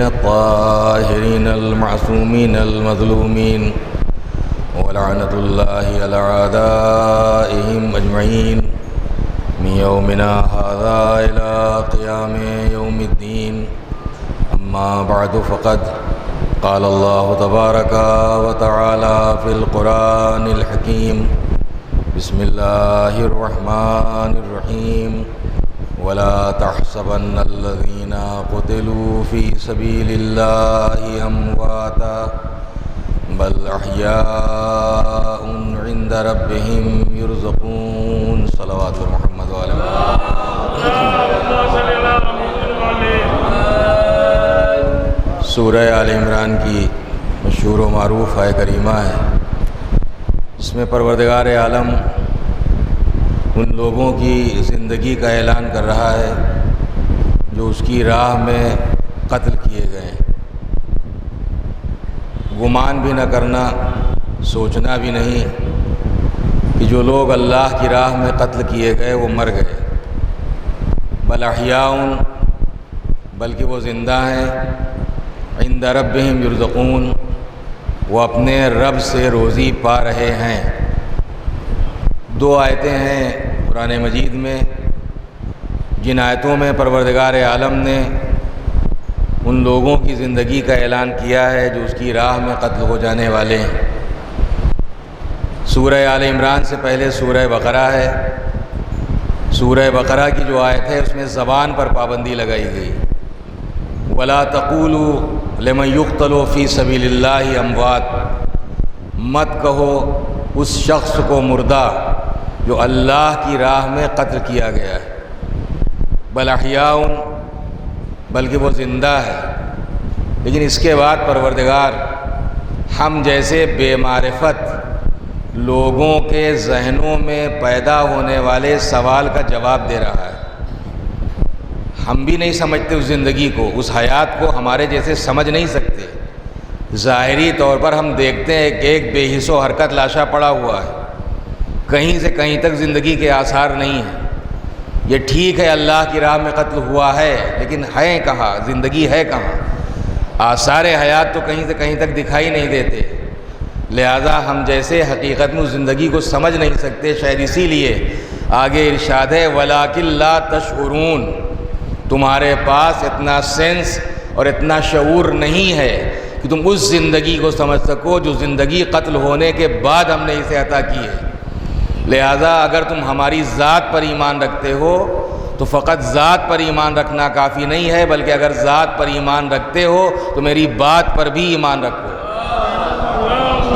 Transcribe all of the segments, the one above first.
الطاهرين المعصومين المظلومين ولعنة الله على أعدائهم أجمعين من يومنا هذا إلى قيام يوم الدين. أما بعد فقد قال الله تبارك وتعالى في القرآن الحكيم: بسم الله الرحمن الرحيم. ولا تحسبن الذين قتلوا في سبيل الله أمواتا بل أحياء عند ربهم يرزقون. صلوات محمد وعلى سورہ آل عمران کی مشہور و معروف آیت کریمہ ہے. اس میں پروردگار عالم ان لوگوں کی زندگی کا اعلان کر رہا ہے جو اس کی راہ میں قتل کیے گئے. گمان بھی نہ کرنا، سوچنا بھی نہیں کہ جو لوگ اللہ کی راہ میں قتل کیے گئے وہ مر گئے. بل احیاء، بلکہ وہ زندہ ہیں. عند ربہم یرزقون، وہ اپنے رب سے روزی پا رہے ہیں. دو آیتیں ہیں قرآن مجید میں جن آیتوں میں پروردگار عالم نے ان لوگوں کی زندگی کا اعلان کیا ہے جو اس کی راہ میں قتل ہو جانے والے ہیں. سورہ آل عمران سے پہلے سورہ بقرہ ہے. سورہ بقرہ کی جو آیت ہے اس میں زبان پر پابندی لگائی گئی. ولا تقولوا لمن يقتل فی سبیل اللہ اموات، مت کہو اس شخص کو مردہ جو اللہ کی راہ میں قتل کیا گیا ہے. بل احیاء، بلکہ وہ زندہ ہے. لیکن اس کے بعد پروردگار ہم جیسے بے معرفت لوگوں کے ذہنوں میں پیدا ہونے والے سوال کا جواب دے رہا ہے. ہم بھی نہیں سمجھتے اس زندگی کو، اس حیات کو ہمارے جیسے سمجھ نہیں سکتے. ظاہری طور پر ہم دیکھتے ہیں کہ ایک بے حس و حرکت لاشا پڑا ہوا ہے، کہیں سے کہیں تک زندگی کے آثار نہیں ہیں. یہ ٹھیک ہے اللہ کی راہ میں قتل ہوا ہے، لیکن ہے کہاں؟ زندگی ہے کہاں؟ آثار حیات تو کہیں سے کہیں تک دکھائی نہیں دیتے. لہذا ہم جیسے حقیقت میں اس زندگی کو سمجھ نہیں سکتے. شاید اسی لیے آگے ارشاد ہے: وَلَٰكِن لَا تَشْعُرُونَ، تمہارے پاس اتنا سینس اور اتنا شعور نہیں ہے کہ تم اس زندگی کو سمجھ سکو جو زندگی قتل ہونے کے بعد ہم نے اسے عطا کی ہے. لہذا اگر تم ہماری ذات پر ایمان رکھتے ہو تو فقط ذات پر ایمان رکھنا کافی نہیں ہے، بلکہ اگر ذات پر ایمان رکھتے ہو تو میری بات پر بھی ایمان رکھو.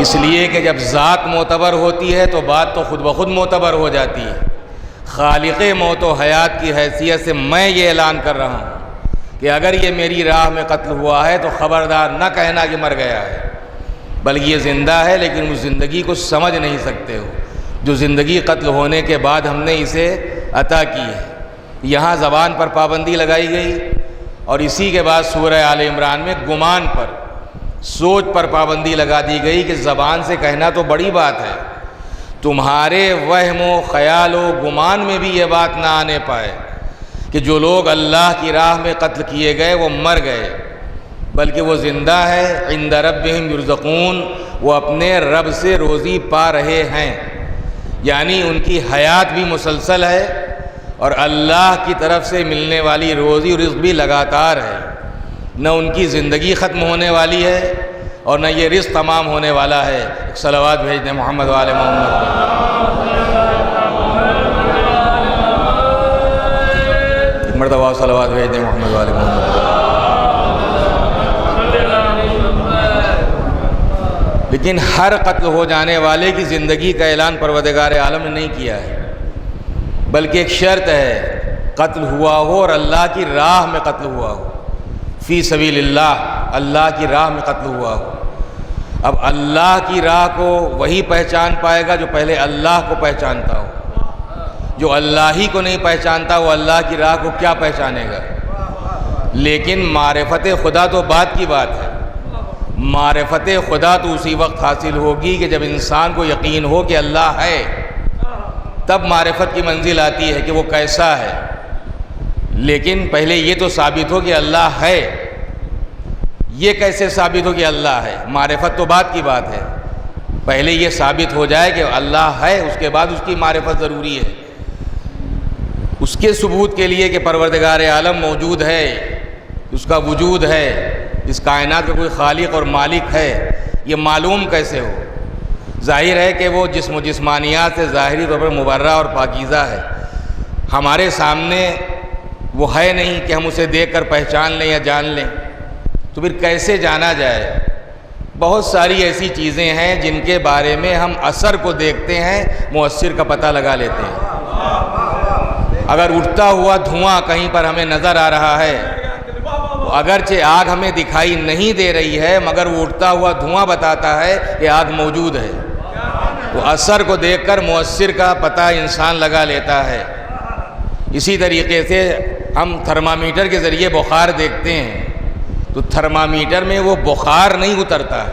اس لیے کہ جب ذات معتبر ہوتی ہے تو بات تو خود بخود معتبر ہو جاتی ہے. خالق موت و حیات کی حیثیت سے میں یہ اعلان کر رہا ہوں کہ اگر یہ میری راہ میں قتل ہوا ہے تو خبردار نہ کہنا کہ مر گیا ہے، بلکہ یہ زندہ ہے. لیکن اس زندگی کو سمجھ نہیں سکتے ہو جو زندگی قتل ہونے کے بعد ہم نے اسے عطا کی ہے. یہاں زبان پر پابندی لگائی گئی، اور اسی کے بعد سورہ آل عمران میں گمان پر، سوچ پر پابندی لگا دی گئی کہ زبان سے کہنا تو بڑی بات ہے، تمہارے وہم و خیال و گمان میں بھی یہ بات نہ آنے پائے کہ جو لوگ اللہ کی راہ میں قتل کیے گئے وہ مر گئے، بلکہ وہ زندہ ہے. عند ربہم یرزقون، وہ اپنے رب سے روزی پا رہے ہیں. یعنی ان کی حیات بھی مسلسل ہے اور اللہ کی طرف سے ملنے والی روزی و رزق بھی لگاتار ہے. نہ ان کی زندگی ختم ہونے والی ہے اور نہ یہ رزق تمام ہونے والا ہے. صلوات بھیج دیں محمد و آل محمد. ایک مرتبہ صلوات بھیج دیں محمد و آل محمد. لیکن ہر قتل ہو جانے والے کی زندگی کا اعلان پروردگار عالم نے نہیں کیا ہے، بلکہ ایک شرط ہے: قتل ہوا ہو اور اللہ کی راہ میں قتل ہوا ہو. فی سبیل اللہ، اللہ کی راہ میں قتل ہوا ہو. اب اللہ کی راہ کو وہی پہچان پائے گا جو پہلے اللہ کو پہچانتا ہو. جو اللہ ہی کو نہیں پہچانتا وہ اللہ کی راہ کو کیا پہچانے گا؟ لیکن معرفت خدا تو بات کی بات ہے. معرفت خدا تو اسی وقت حاصل ہوگی کہ جب انسان کو یقین ہو کہ اللہ ہے، تب معرفت کی منزل آتی ہے کہ وہ کیسا ہے. لیکن پہلے یہ تو ثابت ہو کہ اللہ ہے. یہ کیسے ثابت ہو کہ اللہ ہے؟ معرفت تو بعد کی بات ہے، پہلے یہ ثابت ہو جائے کہ اللہ ہے، اس کے بعد اس کی معرفت ضروری ہے۔ اس کے ثبوت کے لیے کہ پروردگار عالم موجود ہے، اس کا وجود ہے، اس کائنات کا کوئی خالق اور مالک ہے، یہ معلوم کیسے ہو؟ ظاہر ہے کہ وہ جسم و جسمانیات سے ظاہری طور پر مبرہ اور پاکیزہ ہے، ہمارے سامنے وہ ہے نہیں کہ ہم اسے دیکھ کر پہچان لیں یا جان لیں، تو پھر کیسے جانا جائے؟ بہت ساری ایسی چیزیں ہیں جن کے بارے میں ہم اثر کو دیکھتے ہیں، مؤثر کا پتہ لگا لیتے ہیں۔ اگر اٹھتا ہوا دھواں کہیں پر ہمیں نظر آ رہا ہے، اگرچہ آگ ہمیں دکھائی نہیں دے رہی ہے مگر وہ اٹھتا ہوا دھواں بتاتا ہے کہ آگ موجود ہے، تو اثر کو دیکھ کر مؤثر کا پتہ انسان لگا لیتا ہے۔ اسی طریقے سے ہم تھرمامیٹر کے ذریعے بخار دیکھتے ہیں، تو تھرمامیٹر میں وہ بخار نہیں اترتا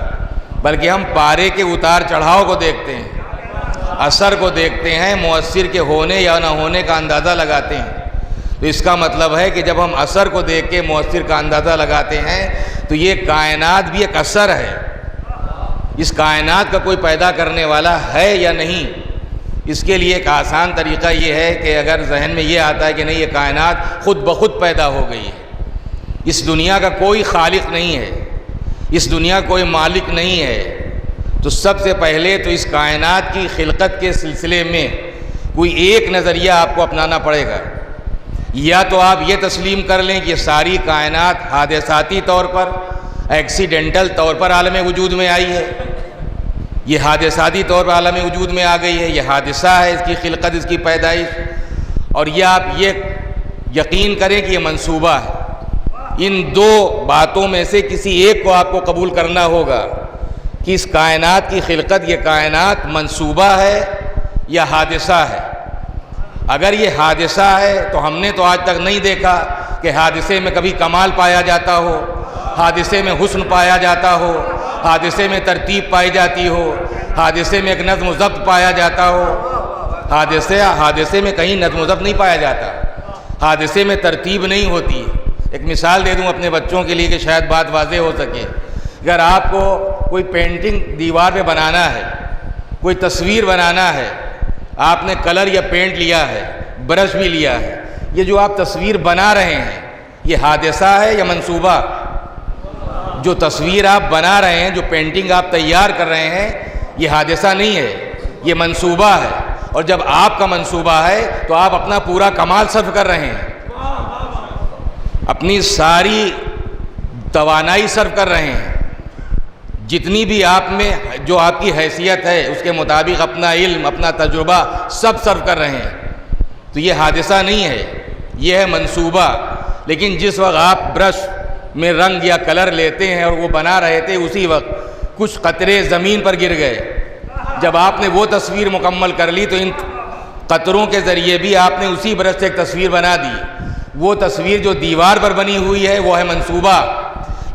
بلکہ ہم پارے کے اتار چڑھاؤ کو دیکھتے ہیں، اثر کو دیکھتے ہیں، مؤثر کے ہونے یا نہ ہونے کا اندازہ لگاتے ہیں۔ تو اس کا مطلب ہے کہ جب ہم اثر کو دیکھ کے مؤثر کا اندازہ لگاتے ہیں تو یہ کائنات بھی ایک اثر ہے، اس کائنات کا کوئی پیدا کرنے والا ہے یا نہیں۔ اس کے لیے ایک آسان طریقہ یہ ہے کہ اگر ذہن میں یہ آتا ہے کہ نہیں یہ کائنات خود بخود پیدا ہو گئی ہے، اس دنیا کا کوئی خالق نہیں ہے، اس دنیا کا کوئی مالک نہیں ہے، تو سب سے پہلے تو اس کائنات کی خلقت کے سلسلے میں کوئی ایک نظریہ آپ کو اپنانا پڑے گا۔ یا تو آپ یہ تسلیم کر لیں کہ یہ ساری کائنات حادثاتی طور پر، ایکسیڈنٹل طور پر عالم وجود میں آئی ہے، یہ حادثاتی طور پر عالم وجود میں آ گئی ہے، یہ حادثہ ہے اس کی خلقت، اس کی پیدائش، اور یہ آپ یہ یقین کریں کہ یہ منصوبہ ہے۔ ان دو باتوں میں سے کسی ایک کو آپ کو قبول کرنا ہوگا کہ اس کائنات کی خلقت، یہ کائنات منصوبہ ہے یا حادثہ ہے۔ اگر یہ حادثہ ہے تو ہم نے تو آج تک نہیں دیکھا کہ حادثے میں کبھی کمال پایا جاتا ہو، حادثے میں حسن پایا جاتا ہو، حادثے میں ترتیب پائی جاتی ہو، حادثے میں ایک نظم و ضبط پایا جاتا ہو۔ حادثے میں کہیں نظم و ضبط نہیں پایا جاتا، حادثے میں ترتیب نہیں ہوتی۔ ایک مثال دے دوں اپنے بچوں کے لیے کہ شاید بات واضح ہو سکے۔ اگر آپ کو کوئی پینٹنگ دیوار پہ بنانا ہے، کوئی تصویر بنانا ہے، آپ نے کلر یا پینٹ لیا ہے، برش بھی لیا ہے، یہ جو آپ تصویر بنا رہے ہیں یہ حادثہ ہے یا منصوبہ؟ جو تصویر آپ بنا رہے ہیں، جو پینٹنگ آپ تیار کر رہے ہیں، یہ حادثہ نہیں ہے، یہ منصوبہ ہے۔ اور جب آپ کا منصوبہ ہے تو آپ اپنا پورا کمال صرف کر رہے ہیں، اپنی ساری توانائی صرف کر رہے ہیں، جتنی بھی آپ میں جو آپ کی حیثیت ہے اس کے مطابق اپنا علم، اپنا تجربہ سب صرف کر رہے ہیں، تو یہ حادثہ نہیں ہے، یہ ہے منصوبہ۔ لیکن جس وقت آپ برش میں رنگ یا کلر لیتے ہیں اور وہ بنا رہے تھے، اسی وقت کچھ قطرے زمین پر گر گئے، جب آپ نے وہ تصویر مکمل کر لی تو ان قطروں کے ذریعے بھی آپ نے اسی برش سے ایک تصویر بنا دی۔ وہ تصویر جو دیوار پر بنی ہوئی ہے وہ ہے منصوبہ،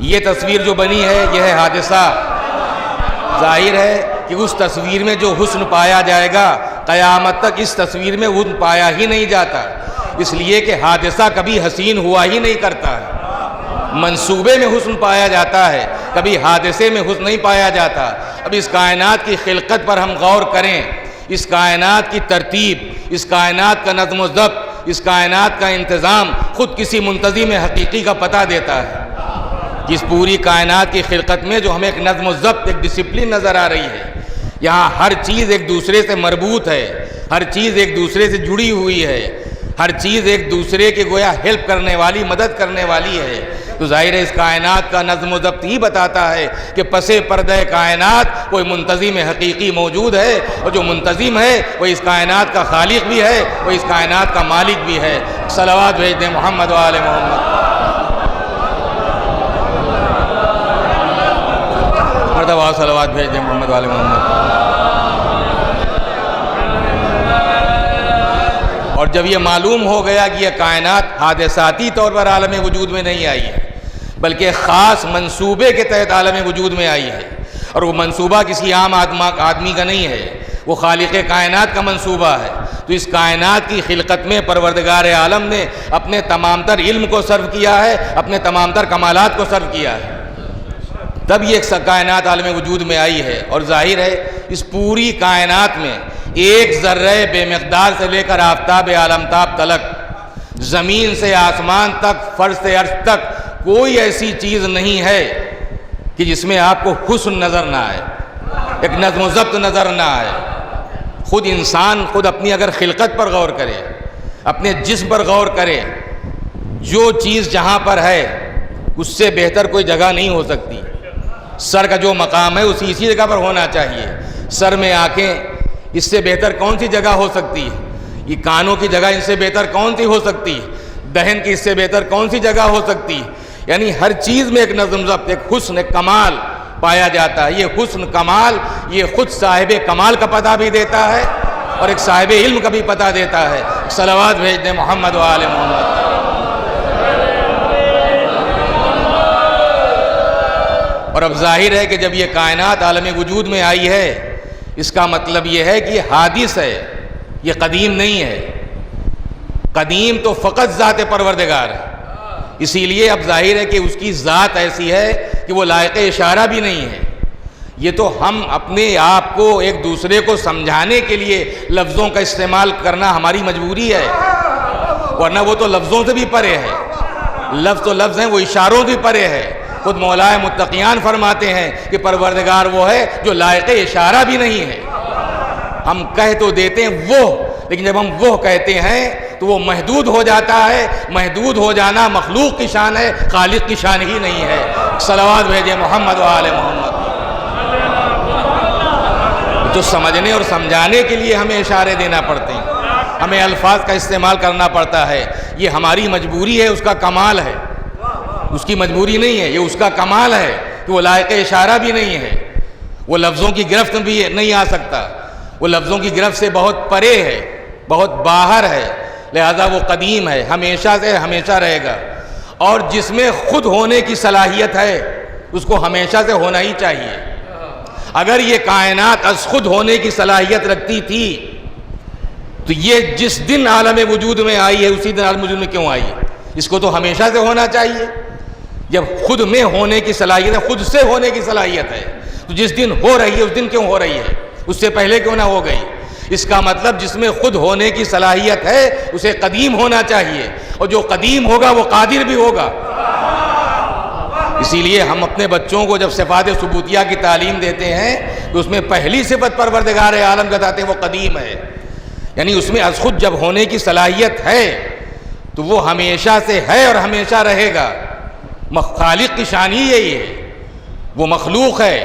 یہ تصویر جو بنی ہے یہ ہے حادثہ۔ ظاہر ہے کہ اس تصویر میں جو حسن پایا جائے گا قیامت تک اس تصویر میں حسن پایا ہی نہیں جاتا، اس لیے کہ حادثہ کبھی حسین ہوا ہی نہیں کرتا ہے۔ منصوبے میں حسن پایا جاتا ہے، کبھی حادثے میں حسن نہیں پایا جاتا۔ اب اس کائنات کی خلقت پر ہم غور کریں، اس کائنات کی ترتیب، اس کائنات کا نظم و ضبط، اس کائنات کا انتظام خود کسی منتظم حقیقی کا پتہ دیتا ہے۔ اس پوری کائنات کی خلقت میں جو ہمیں ایک نظم و ضبط، ایک ڈسپلن نظر آ رہی ہے، یہاں ہر چیز ایک دوسرے سے مربوط ہے، ہر چیز ایک دوسرے سے جڑی ہوئی ہے، ہر چیز ایک دوسرے کے گویا ہیلپ کرنے والی، مدد کرنے والی ہے۔ تو ظاہر ہے اس کائنات کا نظم و ضبط ہی بتاتا ہے کہ پسِ پردہ کائنات کوئی منتظم حقیقی موجود ہے، اور جو منتظم ہے وہ اس کائنات کا خالق بھی ہے، وہ اس کائنات کا مالک بھی ہے۔ صلوات بھیج دیں محمد و آل محمد۔ مرتبہ صلوات بھیج دیں محمد و آل محمد۔ اور جب یہ معلوم ہو گیا کہ یہ کائنات حادثاتی طور پر عالم وجود میں نہیں آئی ہے بلکہ خاص منصوبے کے تحت عالم وجود میں آئی ہے، اور وہ منصوبہ کسی عام آدمی کا نہیں ہے، وہ خالق کائنات کا منصوبہ ہے، تو اس کائنات کی خلقت میں پروردگار عالم نے اپنے تمام تر علم کو صرف کیا ہے، اپنے تمام تر کمالات کو صرف کیا ہے۔ تب یہ کائنات عالم وجود میں آئی ہے. اور ظاہر ہے اس پوری کائنات میں ایک ذرہ بے مقدار سے لے کر آفتاب عالمتاب تلک، زمین سے آسمان تک، فرش سے عرش تک کوئی ایسی چیز نہیں ہے کہ جس میں آپ کو حسن نظر نہ آئے، ایک نظم و ضبط نظر نہ آئے. خود انسان خود اپنی اگر خلقت پر غور کرے، اپنے جسم پر غور کرے، جو چیز جہاں پر ہے اس سے بہتر کوئی جگہ نہیں ہو سکتی. سر کا جو مقام ہے اسی جگہ پر ہونا چاہیے. سر میں آنکھیں، اس سے بہتر کون سی جگہ ہو سکتی ہے؟ یہ کانوں کی جگہ ان سے بہتر کون سی ہو سکتی ہے؟ دہن کی اس سے بہتر کون سی جگہ ہو سکتی ہے؟ یعنی ہر چیز میں ایک نظم ضبط، ایک حسن، ایک کمال پایا جاتا ہے. یہ حسن کمال یہ خود صاحب کمال کا پتہ بھی دیتا ہے اور ایک صاحب علم کا بھی پتہ دیتا ہے. صلوات بھیج دیں محمد و آل محمد. اور اب ظاہر ہے کہ جب یہ کائنات عالم وجود میں آئی ہے، اس کا مطلب یہ ہے کہ یہ حادث ہے، یہ قدیم نہیں ہے. قدیم تو فقط ذات پروردگار ہے. اسی لیے اب ظاہر ہے کہ اس کی ذات ایسی ہے کہ وہ لائق اشارہ بھی نہیں ہے. یہ تو ہم اپنے آپ کو ایک دوسرے کو سمجھانے کے لیے لفظوں کا استعمال کرنا ہماری مجبوری ہے، ورنہ وہ تو لفظوں سے بھی پرے ہے. لفظ تو لفظ ہیں، وہ اشاروں سے پرے ہے. خود مولائے متقیان فرماتے ہیں کہ پروردگار وہ ہے جو لائق اشارہ بھی نہیں ہے. ہم کہہ تو دیتے ہیں وہ، لیکن جب ہم وہ کہتے ہیں تو وہ محدود ہو جاتا ہے. محدود ہو جانا مخلوق کی شان ہے، خالق کی شان ہی نہیں ہے. صلوات بھیجیں محمد و آل محمد. تو سمجھنے اور سمجھانے کے لیے ہمیں اشارے دینا پڑتے ہیں، ہمیں الفاظ کا استعمال کرنا پڑتا ہے. یہ ہماری مجبوری ہے، اس کا کمال ہے. اس کی مجبوری نہیں ہے، یہ اس کا کمال ہے کہ وہ لائق اشارہ بھی نہیں ہے. وہ لفظوں کی گرفت بھی نہیں آ سکتا، وہ لفظوں کی گرفت سے بہت پرے ہے، بہت باہر ہے. لہذا وہ قدیم ہے، ہمیشہ سے ہمیشہ رہے گا. اور جس میں خود ہونے کی صلاحیت ہے اس کو ہمیشہ سے ہونا ہی چاہیے. اگر یہ کائنات از خود ہونے کی صلاحیت رکھتی تھی تو یہ جس دن عالم وجود میں آئی ہے اسی دن عالم وجود میں کیوں آئی ہے؟ اس کو تو ہمیشہ سے ہونا چاہیے. جب خود میں ہونے کی صلاحیت ہے، خود سے ہونے کی صلاحیت ہے، تو جس دن ہو رہی ہے اس دن کیوں ہو رہی ہے؟ اس سے پہلے کیوں نہ ہو گئی؟ اس کا مطلب جس میں خود ہونے کی صلاحیت ہے اسے قدیم ہونا چاہیے، اور جو قدیم ہوگا وہ قادر بھی ہوگا. اسی لیے ہم اپنے بچوں کو جب صفات ثبوتیہ کی تعلیم دیتے ہیں تو اس میں پہلی صفت پروردگار عالم بتاتے ہیں وہ قدیم ہے. یعنی اس میں از خود جب ہونے کی صلاحیت ہے تو وہ ہمیشہ سے ہے اور ہمیشہ رہے گا. خالق کی شان ہی یہی ہے. وہ مخلوق ہے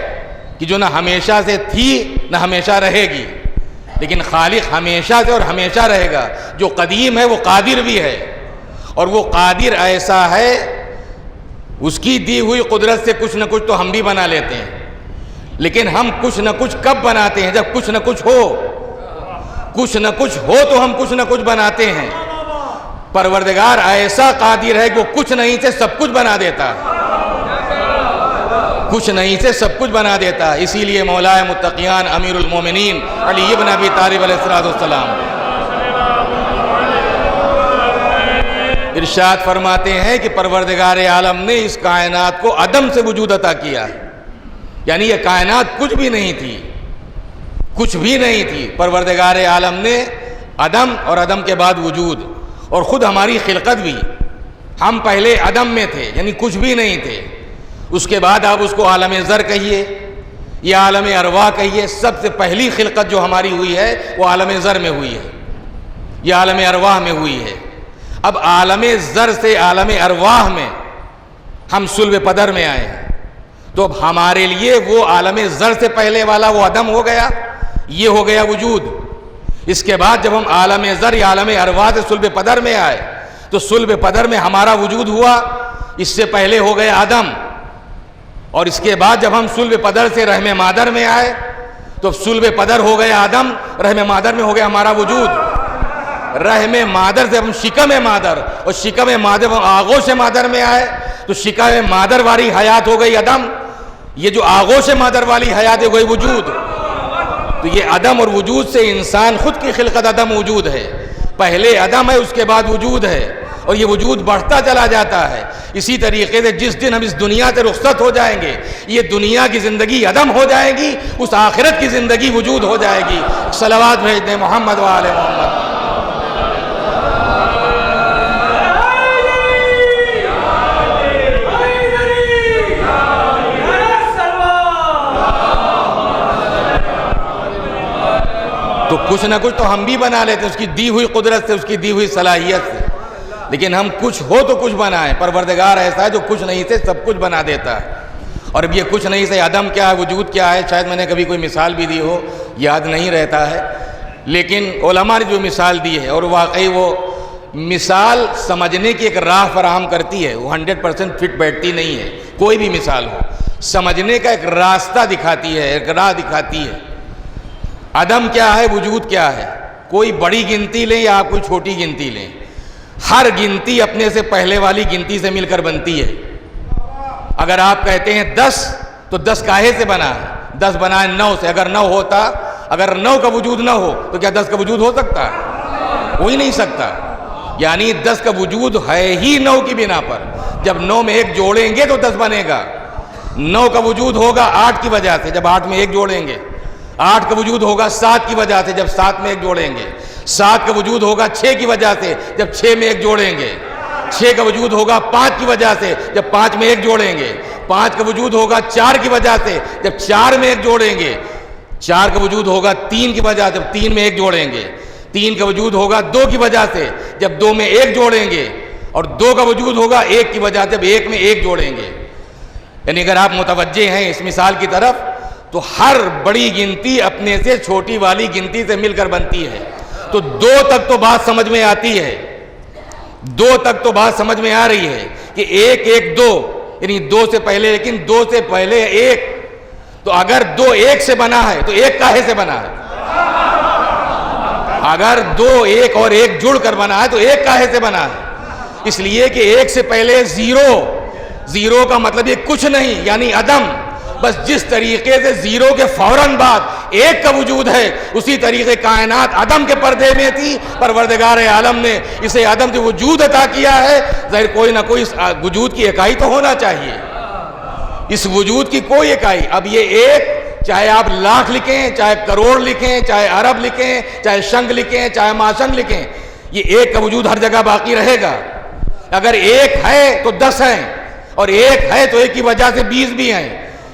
کہ جو نہ ہمیشہ سے تھی نہ ہمیشہ رہے گی، لیکن خالق ہمیشہ سے اور ہمیشہ رہے گا. جو قدیم ہے وہ قادر بھی ہے، اور وہ قادر ایسا ہے اس کی دی ہوئی قدرت سے کچھ نہ کچھ تو ہم بھی بنا لیتے ہیں. لیکن ہم کچھ نہ کچھ کب بناتے ہیں؟ جب کچھ نہ کچھ ہو. کچھ نہ کچھ ہو تو ہم کچھ نہ کچھ بناتے ہیں. پروردگار ایسا قادر ہے کہ وہ کچھ نہیں سے سب کچھ بنا دیتا ہے. کچھ نہیں سے سب کچھ بنا دیتا ہے. اسی لیے مولائے متقیان امیر المومنین علی ابن ابی طالب علیہ السلام ارشاد فرماتے ہیں کہ پروردگار عالم نے اس کائنات کو عدم سے وجود عطا کیا ہے. یعنی یہ کائنات کچھ بھی نہیں تھی، کچھ بھی نہیں تھی. پروردگار عالم نے عدم اور عدم کے بعد وجود، اور خود ہماری خلقت بھی. ہم پہلے عدم میں تھے، یعنی کچھ بھی نہیں تھے. اس کے بعد آپ اس کو عالم ذر کہیے یا عالم ارواح کہیے. سب سے پہلی خلقت جو ہماری ہوئی ہے وہ عالم ذر میں ہوئی ہے یا عالم ارواح میں ہوئی ہے. اب عالم ذر سے عالم ارواح میں ہم صلب پدر میں آئے ہیں، تو اب ہمارے لیے وہ عالم ذر سے پہلے والا وہ عدم ہو گیا، یہ ہو گیا وجود. اس کے بعد جب ہم عالم ذر یا عالم ارواح سے صلب پدر میں آئے تو صلب پدر میں ہمارا وجود ہوا. اس سے پہلے ہو گیا آدم، اور اس کے بعد جب ہم صلب پدر سے رحم مادر میں آئے تو صلب پدر ہو گیا آدم، رحم مادر میں ہو گیا ہمارا وجود. رحم مادر سے ہم شکم مادر، اور شکم مادر ہم آغوش مادر میں آئے تو شکم مادر والی حیات ہو گئی عدم. یہ جو آغوش مادر والی حیات ہو گئی وجود. تو یہ عدم اور وجود سے انسان خود کی خلقت عدم وجود ہے. پہلے عدم ہے، اس کے بعد وجود ہے، اور یہ وجود بڑھتا چلا جاتا ہے۔ اسی طریقے سے جس دن ہم اس دنیا سے رخصت ہو جائیں گے، یہ دنیا کی زندگی عدم ہو جائے گی، اس آخرت کی زندگی وجود ہو جائے گی۔ صلوات بھیج دیں محمد و آل محمد۔ تو کچھ نہ کچھ تو ہم بھی بنا لیتے ہیں اس کی دی ہوئی قدرت سے، اس کی دی ہوئی صلاحیت سے، لیکن ہم کچھ ہو تو کچھ بنائیں۔ پروردگار ایسا ہے جو کچھ نہیں سے سب کچھ بنا دیتا ہے۔ اور اب یہ کچھ نہیں سے عدم کیا ہے، وجود کیا ہے، شاید میں نے کبھی کوئی مثال بھی دی ہو، یاد نہیں رہتا ہے، لیکن علماء نے جو مثال دی ہے، اور واقعی وہ مثال سمجھنے کی ایک راہ فراہم کرتی ہے، وہ 100% فٹ بیٹھتی نہیں ہے، کوئی بھی مثال ہو، سمجھنے کا ایک راستہ دکھاتی ہے، ایک راہ دکھاتی ہے۔ عدم کیا ہے، وجود کیا ہے، کوئی بڑی گنتی لیں یا آپ کوئی چھوٹی گنتی لیں، ہر گنتی اپنے سے پہلے والی گنتی سے مل کر بنتی ہے۔ اگر آپ کہتے ہیں 10 تو 10 کاہے سے بنا ہے؟ 10 بنا ہے 9 سے۔ اگر 9 ہوتا، اگر 9 کا وجود نہ ہو تو کیا 10 کا وجود ہو سکتا ہے؟ ہو ہی نہیں سکتا۔ یعنی 10 کا وجود ہے ہی 9 کی بنا پر۔ جب 9 میں 1 جوڑیں گے تو 10 بنے گا۔ 9 کا وجود ہوگا 8 کی وجہ سے، جب 8 میں 1 جوڑیں گے۔ 8 کا وجود ہوگا 7 کی وجہ سے، جب 7 میں 1 جوڑیں گے۔ 7 کا وجود ہوگا 6 کی وجہ سے، جب 6 میں 1 جوڑیں گے۔ 6 کا وجود ہوگا 5 کی وجہ سے، جب 5 میں 1 جوڑیں گے۔ 5 کا وجود ہوگا 4 کی وجہ سے، جب 4 میں 1 جوڑیں گے۔ 4 کا وجود ہوگا 3 کی وجہ سے، جب 3 میں 1 جوڑیں گے۔ 3 کا وجود ہوگا 2 کی وجہ سے، جب 2 میں 1 جوڑیں گے۔ اور 2 کا وجود ہوگا 1 کی وجہ سے، جب 1 میں 1 جوڑیں گے۔ یعنی اگر آپ متوجہ ہیں اس مثال کی طرف، تو ہر بڑی گنتی اپنے سے چھوٹی والی گنتی سے مل کر بنتی ہے۔ تو 2 تک تو بات سمجھ میں آتی ہے، 2 تک تو بات سمجھ میں آ رہی ہے کہ 1 1 2، یعنی 2 سے پہلے، لیکن 2 سے پہلے 1، تو اگر 2 1 سے بنا ہے تو 1 کاہے سے بنا ہے؟ اگر 2 1 اور 1 جڑ کر بنا ہے تو 1 کاہے سے بنا ہے؟ اس لیے کہ 1 سے پہلے 0 کا مطلب یہ کچھ نہیں، یعنی عدم۔ بس جس طریقے سے 0 کے فوراً بعد 1 کا وجود ہے، اسی طریقے کائنات عدم کے پردے میں تھی، پروردگار عالم نے اسے عدم سے وجود عطا کیا ہے۔ ظاہر کوئی نہ کوئی اس وجود کی اکائی تو ہونا چاہیے، اس وجود کی کوئی اکائی۔ اب یہ 1، چاہے آپ لاکھ لکھیں، چاہے کروڑ لکھیں، چاہے ارب لکھیں، چاہے شنگ لکھیں، چاہے ماشنگ لکھیں، یہ 1 کا وجود ہر جگہ باقی رہے گا۔ اگر 1 ہے تو 10 ہیں، اور 1 ہے تو 1 کی وجہ سے 20 بھی ہیں،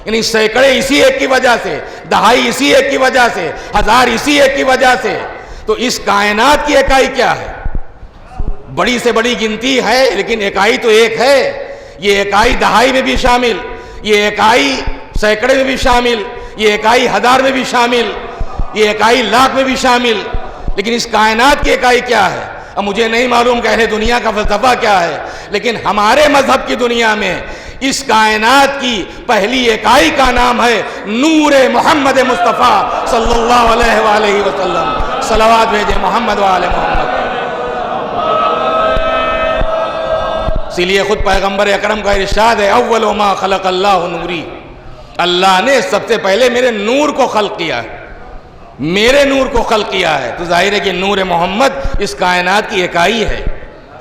یعنی سینکڑے اسی 1 کی وجہ سے، دہائی اسی 1 کی وجہ سے، ہزار اسی 1 کی وجہ سے۔ تو اس کائنات کی اکائی کیا ہے؟ بڑی سے بڑی گنتی ہے، لیکن اکائی تو 1 ہے۔ یہ اکائی دہائی میں بھی شامل، یہ اکائی سینکڑے میں بھی شامل، یہ اکائی ہزار میں بھی شامل، یہ اکائی لاکھ میں بھی شامل، لیکن اس کائنات کی اکائی کیا ہے؟ اب مجھے نہیں معلوم کہ اہل دنیا کا فلسفہ کیا ہے، لیکن ہمارے مذہب کی دنیا میں اس کائنات کی پہلی اکائی کا نام ہے نور محمد مصطفیٰ صلی اللہ علیہ وآلہ وسلم۔ صلوات بھیجیں محمد و آل محمد۔ اسی لیے خود پیغمبر اکرم کا ارشاد ہے، اول ما خلق اللہ نوری، اللہ نے سب سے پہلے میرے نور کو خلق کیا ہے، میرے نور کو خلق کیا ہے۔ تو ظاہر ہے کہ نور محمد اس کائنات کی اکائی ہے،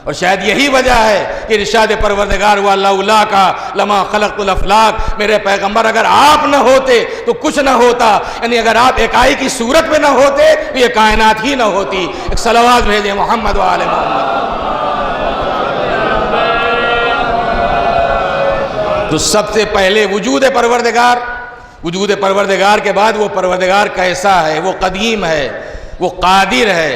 اور شاید یہی وجہ ہے کہ ارشاد پروردگار ہوا لولا کا لما خلقت الافلاک، میرے پیغمبر اگر آپ نہ ہوتے تو کچھ نہ ہوتا، یعنی اگر آپ اکائی کی صورت میں نہ ہوتے تو یہ کائنات ہی نہ ہوتی۔ ایک صلوات بھیجیں محمد و آل محمد۔ تو سب سے پہلے وجود پروردگار، وجود پروردگار کے بعد وہ پروردگار کیسا ہے؟ وہ قدیم ہے، وہ قادر ہے،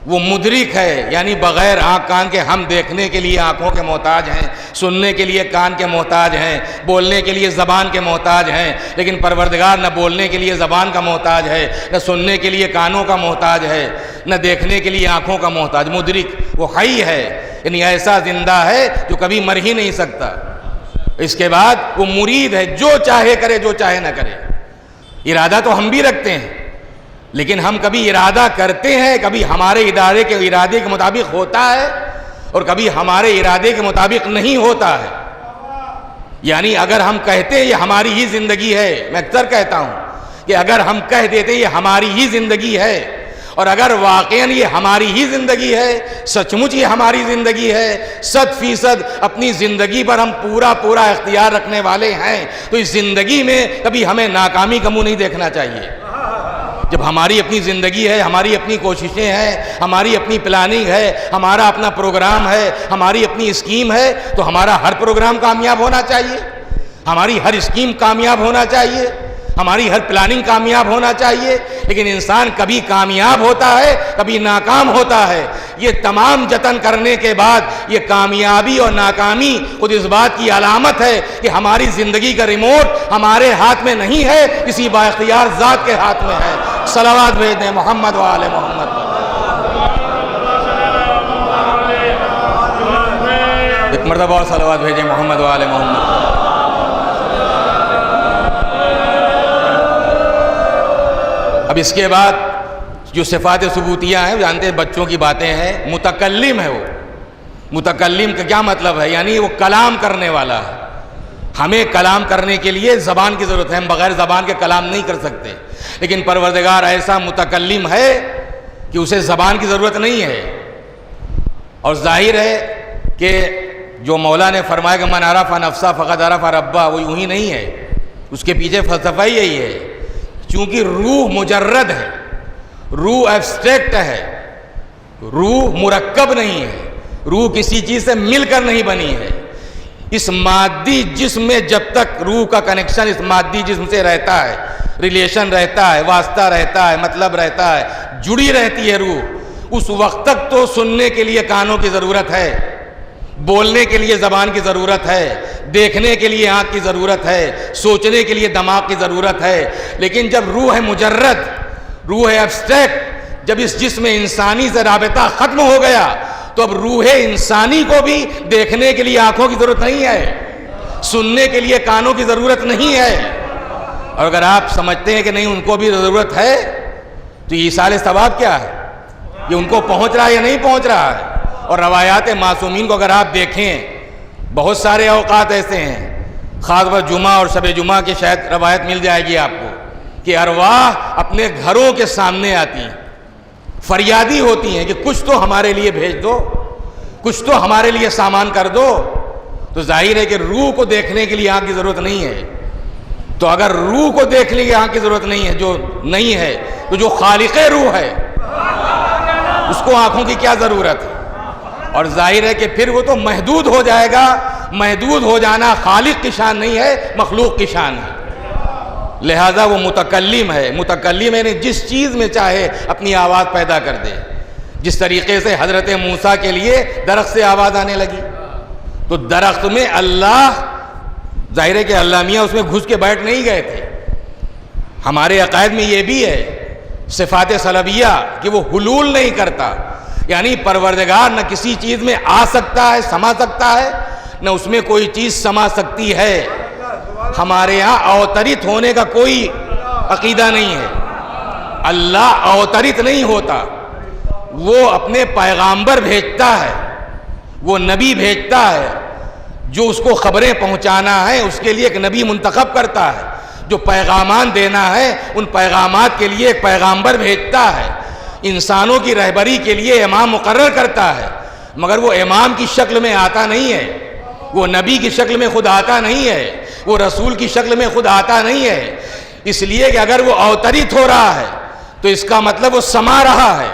وہ مدرک ہے، یعنی بغیر آنکھ کان کے ہم دیکھنے کے لیے آنکھوں کے محتاج ہیں، سننے کے لیے کان کے محتاج ہیں، بولنے کے لیے زبان کے محتاج ہیں، لیکن پروردگار نہ بولنے کے لیے زبان کا محتاج ہے، نہ سننے کے لیے کانوں کا محتاج ہے، نہ دیکھنے کے لیے آنکھوں کا محتاج۔ مدرک، وہ حی ہے، یعنی ایسا زندہ ہے جو کبھی مر ہی نہیں سکتا۔ اس کے بعد وہ مرید ہے، جو چاہے کرے، جو چاہے نہ کرے۔ ارادہ تو ہم بھی رکھتے ہیں، لیکن ہم کبھی ارادہ کرتے ہیں، کبھی ہمارے ادارے کے ارادے کے مطابق ہوتا ہے اور کبھی ہمارے ارادے کے مطابق نہیں ہوتا ہے۔ یعنی اگر ہم کہتے ہیں یہ ہماری ہی زندگی ہے، میں اکثر کہتا ہوں کہ اگر ہم کہہ دیتے یہ ہماری ہی زندگی ہے اور اگر واقعاً یہ ہماری ہی زندگی ہے، سچ مچ یہ ہماری زندگی ہے، 100% اپنی زندگی پر ہم پورا اختیار رکھنے والے ہیں، تو اس زندگی میں کبھی ہمیں ناکامی کا منہ نہیں دیکھنا چاہیے۔ جب ہماری اپنی زندگی ہے، ہماری اپنی کوششیں ہیں، ہماری اپنی پلاننگ ہے، ہمارا اپنا پروگرام ہے، ہماری اپنی اسکیم ہے، تو ہمارا ہر پروگرام کامیاب ہونا چاہیے، ہماری ہر اسکیم کامیاب ہونا چاہیے، ہماری ہر پلاننگ کامیاب ہونا چاہیے۔ لیکن انسان کبھی کامیاب ہوتا ہے، کبھی ناکام ہوتا ہے۔ یہ تمام جتن کرنے کے بعد یہ کامیابی اور ناکامی خود اس بات کی علامت ہے کہ ہماری زندگی کا ریموٹ ہمارے ہاتھ میں نہیں ہے، کسی بااختیار ذات کے ہاتھ میں ہے۔ صلوات بھیج دیں محمد و آل محمد۔ ایک مرتبہ اور صلوات بھیجیں محمد و آل محمد۔ اب اس کے بعد جو صفات ثبوتیہ ہیں، جانتے ہیں بچوں کی باتیں ہیں، متکلم ہے وہ۔ متکلم کا کیا مطلب ہے؟ یعنی وہ کلام کرنے والا ہے۔ ہمیں کلام کرنے کے لیے زبان کی ضرورت ہے، ہم بغیر زبان کے کلام نہیں کر سکتے، لیکن پروردگار ایسا متکلم ہے کہ اسے زبان کی ضرورت نہیں ہے۔ اور ظاہر ہے کہ جو مولا نے فرمایا کہ من عرف نفسہ فقد عرف ربہ، وہ یوں ہی نہیں ہے، اس کے پیچھے فلسفہ ہی یہی ہے۔ چونکہ روح مجرد ہے، روح ایبسٹریکٹ ہے، روح مرکب نہیں ہے، روح کسی چیز سے مل کر نہیں بنی ہے۔ اس مادی جسم میں جب تک روح کا کنیکشن اس مادی جسم سے رہتا ہے، ریلیشن رہتا ہے، واسطہ رہتا ہے، مطلب رہتا ہے، جڑی رہتی ہے روح، اس وقت تک تو سننے کے لیے کانوں کی ضرورت ہے، بولنے کے لیے زبان کی ضرورت ہے، دیکھنے کے لیے آنکھ کی ضرورت ہے، سوچنے کے لیے دماغ کی ضرورت ہے۔ لیکن جب روح ہے مجرد، روح ہے ایبسٹریکٹ، جب اس جسم انسانی سے رابطہ ختم ہو گیا تو اب روح انسانی کو بھی دیکھنے کے لیے آنکھوں کی ضرورت نہیں ہے، سننے کے لیے کانوں کی ضرورت نہیں ہے۔ اور اگر آپ سمجھتے ہیں کہ نہیں ان کو بھی ضرورت ہے تو یہ ایصال ثواب کیا ہے؟ یہ ان کو پہنچ رہا ہے یا نہیں پہنچ رہا ہے؟ اور روایات معصومین کو اگر آپ دیکھیں، بہت سارے اوقات ایسے ہیں، خاص طور جمعہ اور شب جمعہ کی شاید روایت مل جائے گی آپ کو، کہ ارواح اپنے گھروں کے سامنے آتی ہیں، فریادی ہوتی ہیں کہ کچھ تو ہمارے لیے بھیج دو، کچھ تو ہمارے لیے سامان کر دو۔ تو ظاہر ہے کہ روح کو دیکھنے کے لیے آنکھ کی ضرورت نہیں ہے۔ تو اگر روح کو دیکھنے کی آنکھ کی ضرورت نہیں ہے، جو نہیں ہے، تو جو خالق روح ہے اس کو آنکھوں کی کیا ضرورت ہے؟ اور ظاہر ہے کہ پھر وہ تو محدود ہو جائے گا۔ محدود ہو جانا خالق کی شان نہیں ہے، مخلوق کی شان ہے۔ لہذا وہ متکلم ہے۔ متکلم یعنی جس چیز میں چاہے اپنی آواز پیدا کر دے۔ جس طریقے سے حضرت موسیٰ کے لیے درخت سے آواز آنے لگی، تو درخت میں اللہ، ظاہر ہے کہ اللہ میاں اس میں گھس کے بیٹھ نہیں گئے تھے۔ ہمارے عقائد میں یہ بھی ہے صفات سلبیہ کہ وہ حلول نہیں کرتا، یعنی پروردگار نہ کسی چیز میں آ سکتا ہے، سما سکتا ہے، نہ اس میں کوئی چیز سما سکتی ہے۔ ہمارے ہاں اوترت ہونے کا کوئی عقیدہ نہیں ہے۔ اللہ اوترت نہیں ہوتا، وہ اپنے پیغامبر بھیجتا ہے، وہ نبی بھیجتا ہے، جو اس کو خبریں پہنچانا ہے اس کے لیے ایک نبی منتخب کرتا ہے، جو پیغامات دینا ہے ان پیغامات کے لیے ایک پیغامبر بھیجتا ہے، انسانوں کی رہبری کے لیے امام مقرر کرتا ہے، مگر وہ امام کی شکل میں آتا نہیں ہے، وہ نبی کی شکل میں خود آتا نہیں ہے، وہ رسول کی شکل میں خود آتا نہیں ہے۔ اس لیے کہ اگر وہ اوترت ہو رہا ہے تو اس کا مطلب وہ سما رہا ہے،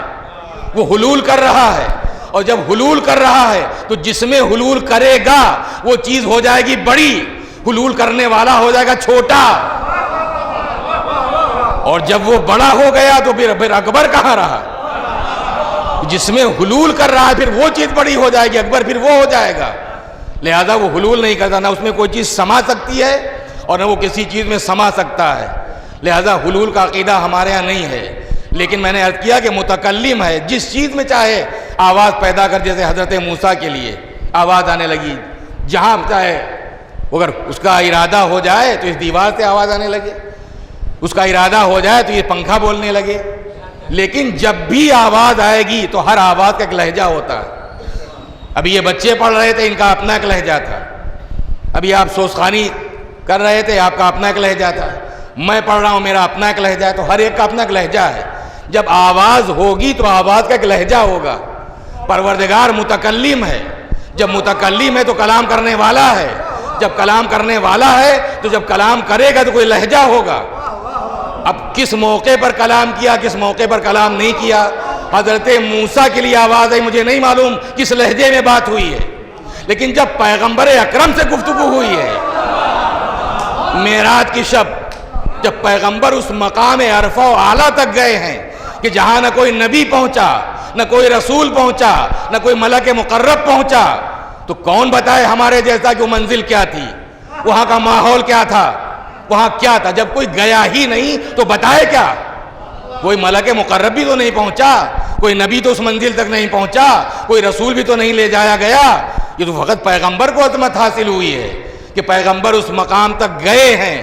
وہ حلول کر رہا ہے، اور جب حلول کر رہا ہے تو جس میں حلول کرے گا وہ چیز ہو جائے گی بڑی، حلول کرنے والا ہو جائے گا چھوٹا، اور جب وہ بڑا ہو گیا تو پھر اکبر کہاں رہا؟ جس میں حلول کر رہا ہے پھر وہ چیز بڑی ہو جائے گی، اکبر پھر وہ ہو جائے گا۔ لہذا وہ حلول نہیں کرتا، نہ اس میں کوئی چیز سما سکتی ہے اور نہ وہ کسی چیز میں سما سکتا ہے۔ لہذا حلول کا عقیدہ ہمارے ہاں نہیں ہے۔ لیکن میں نے عرض کیا کہ متکلم ہے، جس چیز میں چاہے آواز پیدا کر، جیسے حضرت موسیٰ کے لیے آواز آنے لگی، جہاں چاہے اگر اس کا ارادہ ہو جائے تو اس دیوار سے آواز آنے لگے، اس کا ارادہ ہو جائے تو یہ پنکھا بولنے لگے۔ لیکن جب بھی آواز آئے گی تو ہر آواز کا ایک لہجہ ہوتا ہے۔ ابھی یہ بچے پڑھ رہے تھے، ان کا اپنا ایک لہجہ تھا۔ ابھی آپ سوسخانی کر رہے تھے، آپ کا اپنا ایک لہجہ تھا۔ میں پڑھ رہا ہوں، میرا اپنا ایک لہجہ ہے۔ تو ہر ایک کا اپنا ایک لہجہ ہے۔ جب آواز ہوگی تو آواز کا ایک لہجہ ہوگا. پروردگار متکلم ہے، جب متکلم ہے تو کلام کرنے والا ہے، جب کلام کرنے والا ہے تو جب کلام کرے گا تو کوئی لہجہ ہوگا. اب کس موقع پر کلام کیا، کس موقع پر کلام نہیں کیا. حضرت موسیٰ کے لیے آواز آئی، مجھے نہیں معلوم کس لہجے میں بات ہوئی ہے، لیکن جب پیغمبر اکرم سے گفتگو ہوئی ہے معراج کی شب، جب پیغمبر اس مقام عرفہ و اعلیٰ تک گئے ہیں کہ جہاں نہ کوئی نبی پہنچا، نہ کوئی رسول پہنچا، نہ کوئی ملک مقرب پہنچا، تو کون بتائے ہمارے جیسا کہ وہ منزل کیا تھی، وہاں کا ماحول کیا تھا، وہاں کیا تھا. جب کوئی گیا ہی نہیں تو بتائے کیا. کوئی ملک مقرب بھی تو نہیں پہنچا، کوئی نبی تو اس منزل تک نہیں پہنچا، کوئی رسول بھی تو نہیں لے جایا گیا. یہ تو فقط پیغمبر کو عظمت حاصل ہوئی ہے کہ پیغمبر اس مقام تک گئے ہیں.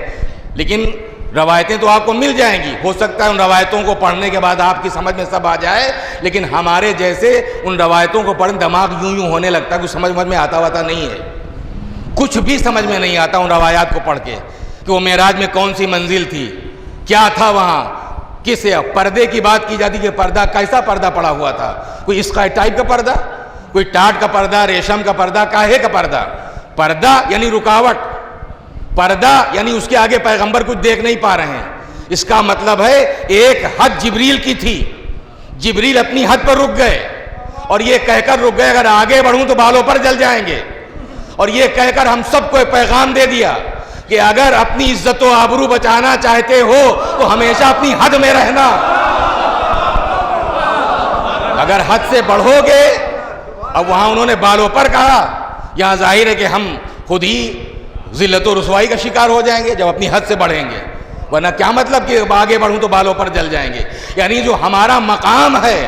لیکن روایتیں تو آپ کو مل جائیں گی، ہو سکتا ہے ان روایتوں کو پڑھنے کے بعد آپ کی سمجھ میں سب آ جائے، لیکن ہمارے جیسے ان روایتوں کو پڑھنے دماغ یوں ہونے لگتا ہے، کچھ سمجھ میں آتا نہیں ہے. کچھ بھی سمجھ میں نہیں آتا ان روایات کو پڑھ کے کہ وہ معراج میں کون سی منزل تھی، کیا تھا وہاں. کس پردے کی بات کی جاتی کہ پردہ کیسا پردہ پڑا ہوا تھا، کوئی اسکائی ٹائپ کا پردہ، کوئی ٹاٹ کا پردہ، ریشم کا پردہ، کاہے کا پردہ. پردہ یعنی رکاوٹ، پردہ یعنی اس کے آگے پیغمبر کچھ دیکھ نہیں پا رہے ہیں. اس کا مطلب ہے ایک حد جبریل کی تھی، جبریل اپنی حد پر رک گئے اور یہ کہہ کر رک گئے اگر آگے بڑھوں تو بالوں پر جل جائیں گے. اور یہ کہہ کر ہم سب کو ایک پیغام دے دیا کہ اگر اپنی عزت و آبرو بچانا چاہتے ہو تو ہمیشہ اپنی حد میں رہنا. اگر حد سے بڑھو گے، اب وہاں انہوں نے بالوں پر کہا، یہاں ظاہر ہے کہ ہم خود ہی ذلت و رسوائی کا شکار ہو جائیں گے جب اپنی حد سے بڑھیں گے. ورنہ کیا مطلب کہ آگے بڑھوں تو بالوں پر جل جائیں گے. یعنی جو ہمارا مقام ہے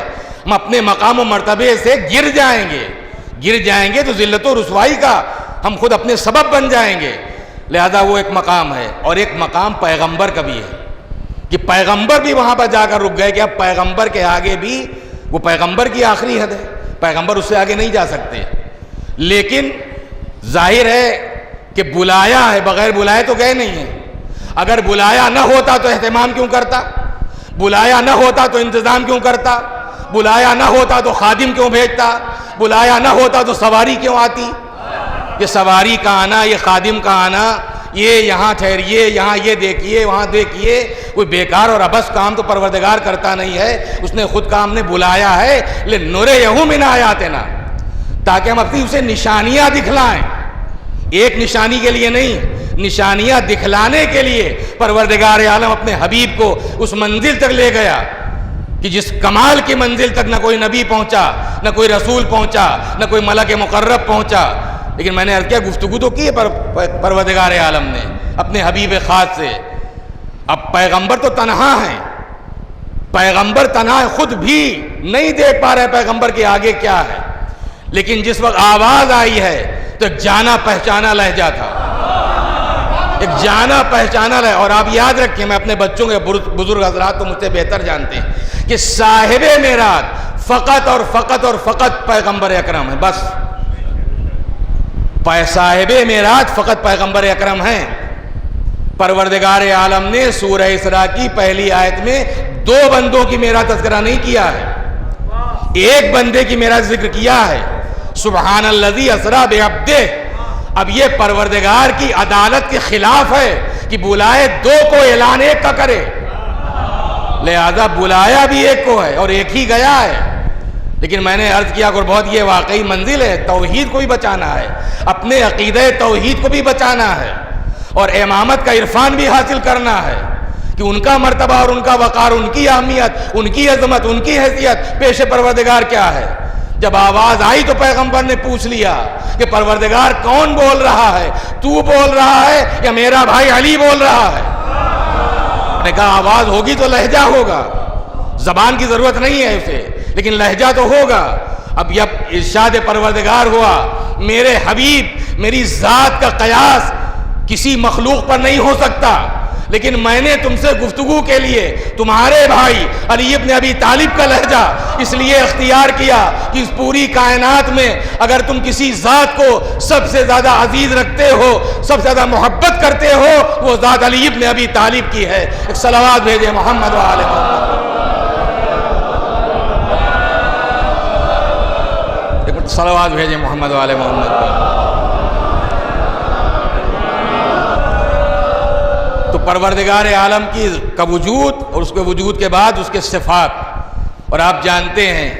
ہم اپنے مقام و مرتبے سے گر جائیں گے تو ذلت و رسوائی کا ہم خود اپنے سبب بن جائیں گے. لہذا وہ ایک مقام ہے. اور ایک مقام پیغمبر کا بھی ہے کہ پیغمبر بھی وہاں پر جا کر رک گئے کہ اب پیغمبر کے آگے بھی وہ پیغمبر کی آخری حد ہے، پیغمبر اس سے آگے نہیں جا سکتے. لیکن ظاہر ہے کہ بلایا ہے، بغیر بلائے تو گئے نہیں ہیں. اگر بلایا نہ ہوتا تو اہتمام کیوں کرتا، بلایا نہ ہوتا تو انتظام کیوں کرتا، بلایا نہ ہوتا تو خادم کیوں بھیجتا، بلایا نہ ہوتا تو سواری کیوں آتی. یہ سواری کا آنا، یہ خادم کا آنا، یہ یہاں ٹھہریے، یہاں یہ دیکھیے، وہاں دیکھیے، کوئی بیکار اور ابس کام تو پروردگار کرتا نہیں ہے. اس نے خود کام نے بلایا ہے لنُرِیَہُ مِنْ آیاتِنَا، تاکہ ہم اپنی اسے نشانیاں دکھلائیں. ایک نشانی کے لیے نہیں، نشانیاں دکھلانے کے لیے پروردگار عالم اپنے حبیب کو اس منزل تک لے گیا کہ جس کمال کی منزل تک نہ کوئی نبی پہنچا، نہ کوئی رسول پہنچا، نہ کوئی ملک مقرب پہنچا. لیکن میں نے عرض کیا گفتگو تو کی ہے پروردگار عالم نے اپنے حبیب خاص سے. اب پیغمبر تو تنہا ہیں، پیغمبر تنہا خود بھی نہیں دیکھ پا رہے پیغمبر کے آگے کیا ہے. لیکن جس وقت آواز آئی ہے تو ایک جانا پہچانا لہجہ تھا، ایک جانا پہچانا لہجہ. اور آپ یاد رکھیں، میں اپنے بچوں کے بزرگ حضرات تو مجھ سے بہتر جانتے ہیں کہ صاحب معراج فقط اور فقط اور فقط پیغمبر اکرم ہے. بس صاحب معراج فقط پیغمبر اکرم ہیں. پروردگار عالم نے سورہ اسراء کی پہلی آیت میں دو بندوں کی میرا تذکرہ نہیں کیا ہے، ایک بندے کی میرا ذکر کیا ہے، سبحان الذی اسریٰ بعبدہ. اب یہ پروردگار کی عدالت کے خلاف ہے کہ بلائے دو کو اعلان ایک کا کرے، لہذا بلایا بھی ایک کو ہے اور ایک ہی گیا ہے. لیکن میں نے عرض کیا کہ بہت یہ واقعی منزل ہے، توحید کو بھی بچانا ہے، اپنے عقیدہ توحید کو بھی بچانا ہے اور امامت کا عرفان بھی حاصل کرنا ہے کہ ان کا مرتبہ اور ان کا وقار، ان کی اہمیت، ان کی عظمت، ان کی حیثیت پیش پروردگار کیا ہے. جب آواز آئی تو پیغمبر نے پوچھ لیا کہ پروردگار کون بول رہا ہے، تو بول رہا ہے یا میرا بھائی علی بول رہا ہے. میں نے کہا آواز ہوگی تو لہجہ ہوگا، زبان کی ضرورت نہیں ہے اسے، لیکن لہجہ تو ہوگا. اب جب ارشاد پروردگار ہوا، میرے حبیب میری ذات کا قیاس کسی مخلوق پر نہیں ہو سکتا، لیکن میں نے تم سے گفتگو کے لیے تمہارے بھائی علی ابن ابی طالب کا لہجہ اس لیے اختیار کیا کہ اس پوری کائنات میں اگر تم کسی ذات کو سب سے زیادہ عزیز رکھتے ہو، سب سے زیادہ محبت کرتے ہو، وہ ذات علی ابن ابی طالب کی ہے. ایک صلوات بھیجے محمد و آل محمد. صلوات بھیجیں محمد والے محمد پر۔ تو پروردگار عالم کا وجود اور اس کے وجود کے بعد اس کے صفات، اور آپ جانتے ہیں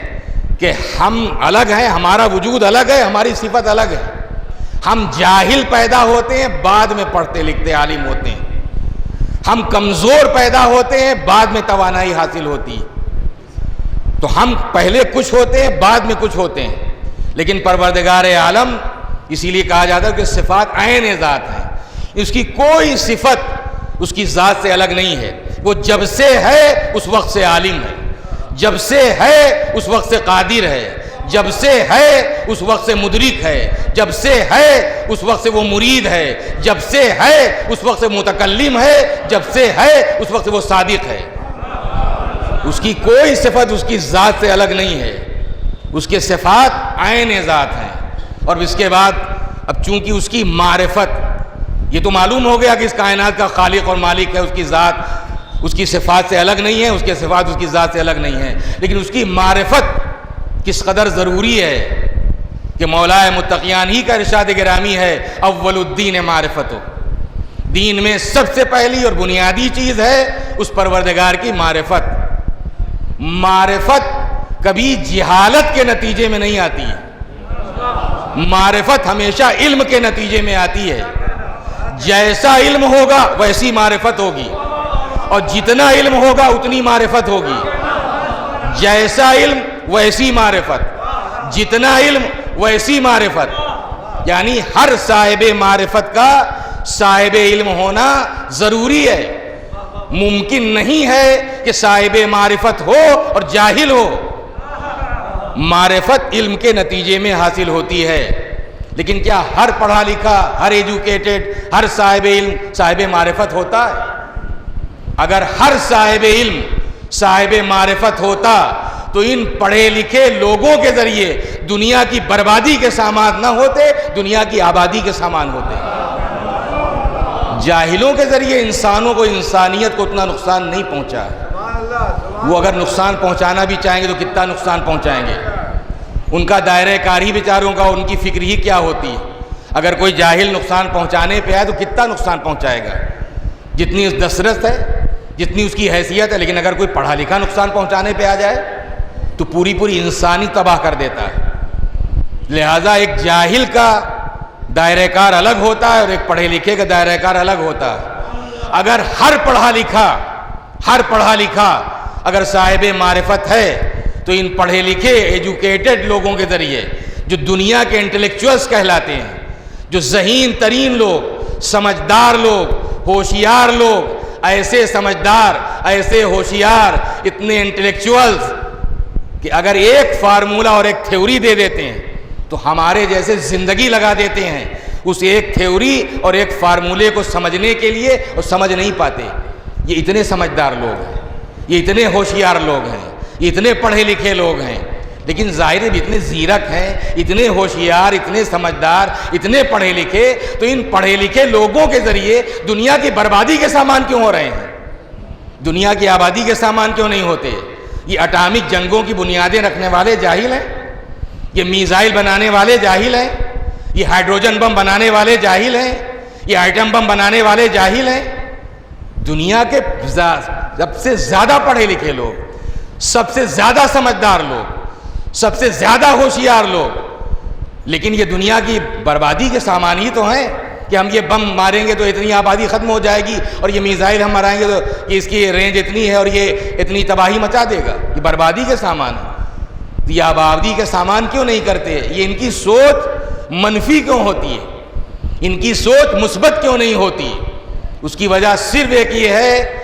کہ ہم الگ ہیں، ہمارا وجود الگ ہے، ہماری صفت الگ ہے۔ ہم جاہل پیدا ہوتے ہیں، بعد میں پڑھتے لکھتے عالم ہوتے ہیں۔ ہم کمزور پیدا ہوتے ہیں، بعد میں توانائی حاصل ہوتی ہے۔ تو ہم پہلے کچھ ہوتے ہیں، بعد میں کچھ ہوتے ہیں، لیکن پروردگار عالم اسی لیے کہا جاتا ہے کہ صفات عین ذات ہیں، اس کی کوئی صفت اس کی ذات سے الگ نہیں ہے۔ وہ جب سے ہے اس وقت سے عالم ہے، جب سے ہے اس وقت سے قادر ہے، جب سے ہے اس وقت سے مدرک ہے، جب سے ہے اس وقت سے وہ مرید ہے، جب سے ہے اس وقت سے متکلم ہے، جب سے ہے اس وقت سے وہ صادق ہے۔ اس کی کوئی صفت اس کی ذات سے الگ نہیں ہے، اس کے صفات عین ذات ہیں۔ اور اس کے بعد اب چونکہ اس کی معرفت، یہ تو معلوم ہو گیا کہ اس کائنات کا خالق اور مالک ہے، اس کی ذات اس کی صفات سے الگ نہیں ہے، اس کے صفات اس کی ذات سے الگ نہیں ہے، لیکن اس کی معرفت کس قدر ضروری ہے کہ مولا متقیان ہی کا ارشاد گرامی ہے، اول الدین معرفت ہو، دین میں سب سے پہلی اور بنیادی چیز ہے اس پروردگار کی معرفت۔ معرفت کبھی جہالت کے نتیجے میں نہیں آتی ہے، معرفت ہمیشہ علم کے نتیجے میں آتی ہے۔ جیسا علم ہوگا ویسی معرفت ہوگی، اور جتنا علم ہوگا اتنی معرفت ہوگی۔ جیسا علم ویسی معرفت، جتنا علم ویسی معرفت، یعنی ہر صاحب معرفت کا صاحب علم ہونا ضروری ہے۔ ممکن نہیں ہے کہ صاحب معرفت ہو اور جاہل ہو۔ معرفت علم کے نتیجے میں حاصل ہوتی ہے، لیکن کیا ہر پڑھا لکھا، ہر ایجوکیٹڈ، ہر صاحب علم صاحب معرفت ہوتا ہے؟ اگر ہر صاحب علم صاحب معرفت ہوتا تو ان پڑھے لکھے لوگوں کے ذریعے دنیا کی بربادی کے سامان نہ ہوتے، دنیا کی آبادی کے سامان ہوتے۔ جاہلوں کے ذریعے انسانوں کو، انسانیت کو اتنا نقصان نہیں پہنچا۔ وہ اگر نقصان پہنچانا بھی چاہیں گے تو کتنا نقصان پہنچائیں گے؟ ان کا دائرہ کار ہی بیچاروں کا، ان کی فکر ہی کیا ہوتی ہے؟ اگر کوئی جاہل نقصان پہنچانے پہ آئے تو کتنا نقصان پہنچائے گا؟ جتنی اس دسترس ہے، جتنی اس کی حیثیت ہے۔ لیکن اگر کوئی پڑھا لکھا نقصان پہنچانے پہ آ جائے تو پوری انسانی تباہ کر دیتا ہے۔ لہذا ایک جاہل کا دائرہ کار الگ ہوتا ہے اور ایک پڑھے لکھے کا دائرہ کار الگ ہوتا ہے۔ اگر ہر پڑھا لکھا اگر صاحب معرفت ہے تو ان پڑھے لکھے ایجوکیٹڈ لوگوں کے ذریعے، جو دنیا کے انٹلیکچوئلز کہلاتے ہیں، جو ذہین ترین لوگ، سمجھدار لوگ، ہوشیار لوگ، ایسے سمجھدار، ایسے ہوشیار، اتنے انٹلیکچوئلز کہ اگر ایک فارمولہ اور ایک تھیوری دے دیتے ہیں تو ہمارے جیسے زندگی لگا دیتے ہیں اس ایک تھیوری اور ایک فارمولے کو سمجھنے کے لیے، اور سمجھ نہیں پاتے۔ یہ اتنے سمجھدار لوگ ہیں، یہ اتنے ہوشیار لوگ ہیں، یہ اتنے پڑھے لکھے لوگ ہیں، لیکن ظاہر بھی اتنے زیرک ہیں، اتنے ہوشیار، اتنے سمجھدار، اتنے پڑھے لکھے، تو ان پڑھے لکھے لوگوں کے ذریعے دنیا کی بربادی کے سامان کیوں ہو رہے ہیں؟ دنیا کی آبادی کے سامان کیوں نہیں ہوتے؟ یہ اٹامک جنگوں کی بنیادیں رکھنے والے جاہل ہیں، یہ میزائل بنانے والے جاہل ہیں، یہ ہائیڈروجن بم بنانے والے جاہل ہیں، یہ ایٹم بم بنانے والے جاہل ہیں۔ دنیا کے سب سے زیادہ پڑھے لکھے لوگ، سب سے زیادہ سمجھدار لوگ، سب سے زیادہ ہوشیار لوگ، لیکن یہ دنیا کی بربادی کے سامان ہی تو ہیں کہ ہم یہ بم ماریں گے تو اتنی آبادی ختم ہو جائے گی، اور یہ میزائل ہم مارائیں گے تو اس کی رینج اتنی ہے اور یہ اتنی تباہی مچا دے گا۔ یہ بربادی کے سامان ہے۔ یہ آبادی کے سامان کیوں نہیں کرتے؟ یہ ان کی سوچ منفی کیوں ہوتی ہے؟ ان کی سوچ مثبت کیوں نہیں ہوتی؟ اس کی وجہ صرف ایک یہ ہے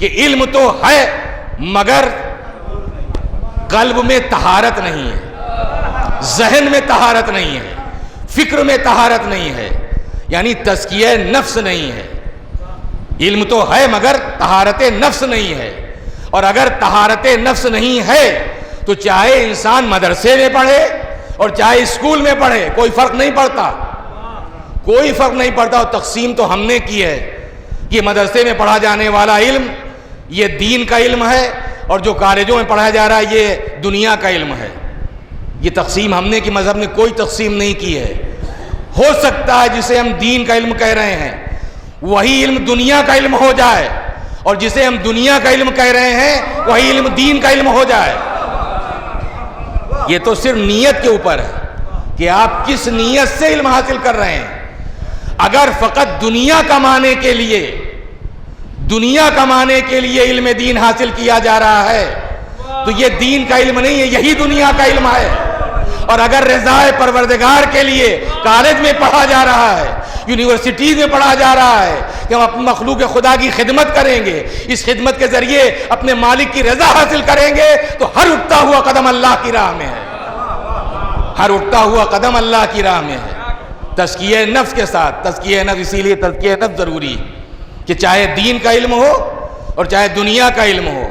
کہ علم تو ہے مگر قلب میں طہارت نہیں ہے، ذہن میں طہارت نہیں ہے، فکر میں طہارت نہیں ہے، یعنی تزکیہ نفس نہیں ہے۔ علم تو ہے مگر طہارت نفس نہیں ہے، اور اگر طہارت نفس نہیں ہے تو چاہے انسان مدرسے میں پڑھے اور چاہے اسکول میں پڑھے کوئی فرق نہیں پڑتا، کوئی فرق نہیں پڑتا۔ اور تقسیم تو ہم نے کی ہے کہ مدرسے میں پڑھا جانے والا علم یہ دین کا علم ہے، اور جو کالجوں میں پڑھایا جا رہا ہے یہ دنیا کا علم ہے۔ یہ تقسیم ہم نے کہ مذہب نے کوئی تقسیم نہیں کی ہے. ہو سکتا ہے جسے ہم دین کا علم کہہ رہے ہیں وہی علم دنیا کا علم ہو جائے, اور جسے ہم دنیا کا علم کہہ رہے ہیں وہی علم دین کا علم ہو جائے. یہ تو صرف نیت کے اوپر ہے کہ آپ کس نیت سے علم حاصل کر رہے ہیں. اگر فقط دنیا کمانے کے لیے علم دین حاصل کیا جا رہا ہے تو یہ دین کا علم نہیں ہے, یہی دنیا کا علم ہے. اور اگر رضائے پروردگار کے لیے کالج میں پڑھا جا رہا ہے, یونیورسٹیز میں پڑھا جا رہا ہے کہ ہم اپنے مخلوق خدا کی خدمت کریں گے, اس خدمت کے ذریعے اپنے مالک کی رضا حاصل کریں گے, تو ہر اٹھتا ہوا قدم اللہ کی راہ میں ہے, ہر اٹھتا ہوا قدم اللہ کی راہ میں ہے. تزکیہ نفس کے ساتھ, تزکیہ نفس, اسی لیے تزکیہ نفس ضروری ہے کہ چاہے دین کا علم ہو اور چاہے دنیا کا علم ہو.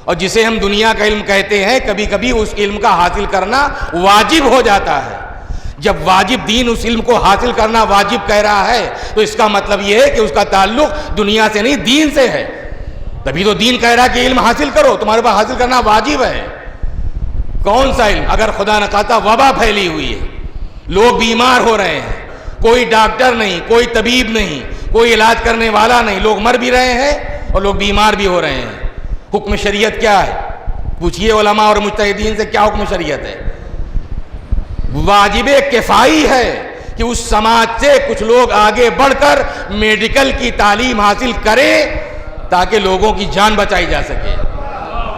اور جسے ہم دنیا کا علم کہتے ہیں کبھی کبھی اس علم کا حاصل کرنا واجب ہو جاتا ہے. جب واجب دین اس علم کو حاصل کرنا واجب کہہ رہا ہے تو اس کا مطلب یہ ہے کہ اس کا تعلق دنیا سے نہیں دین سے ہے. تبھی تو دین کہہ رہا ہے کہ علم حاصل کرو, تمہارے پاس حاصل کرنا واجب ہے. کون سا علم؟ اگر خدا نہ خواستہ وبا پھیلی ہوئی ہے, لوگ بیمار ہو رہے ہیں, کوئی ڈاکٹر نہیں, کوئی طبیب نہیں, کوئی علاج کرنے والا نہیں, لوگ مر بھی رہے ہیں اور لوگ بیمار بھی ہو رہے ہیں. حکم شریعت کیا ہے؟ پوچھئے علماء اور مجتہدین سے کیا حکم شریعت ہے. واجب کفائی ہے کہ اس سماج سے کچھ لوگ آگے بڑھ کر میڈیکل کی تعلیم حاصل کریں تاکہ لوگوں کی جان بچائی جا سکے,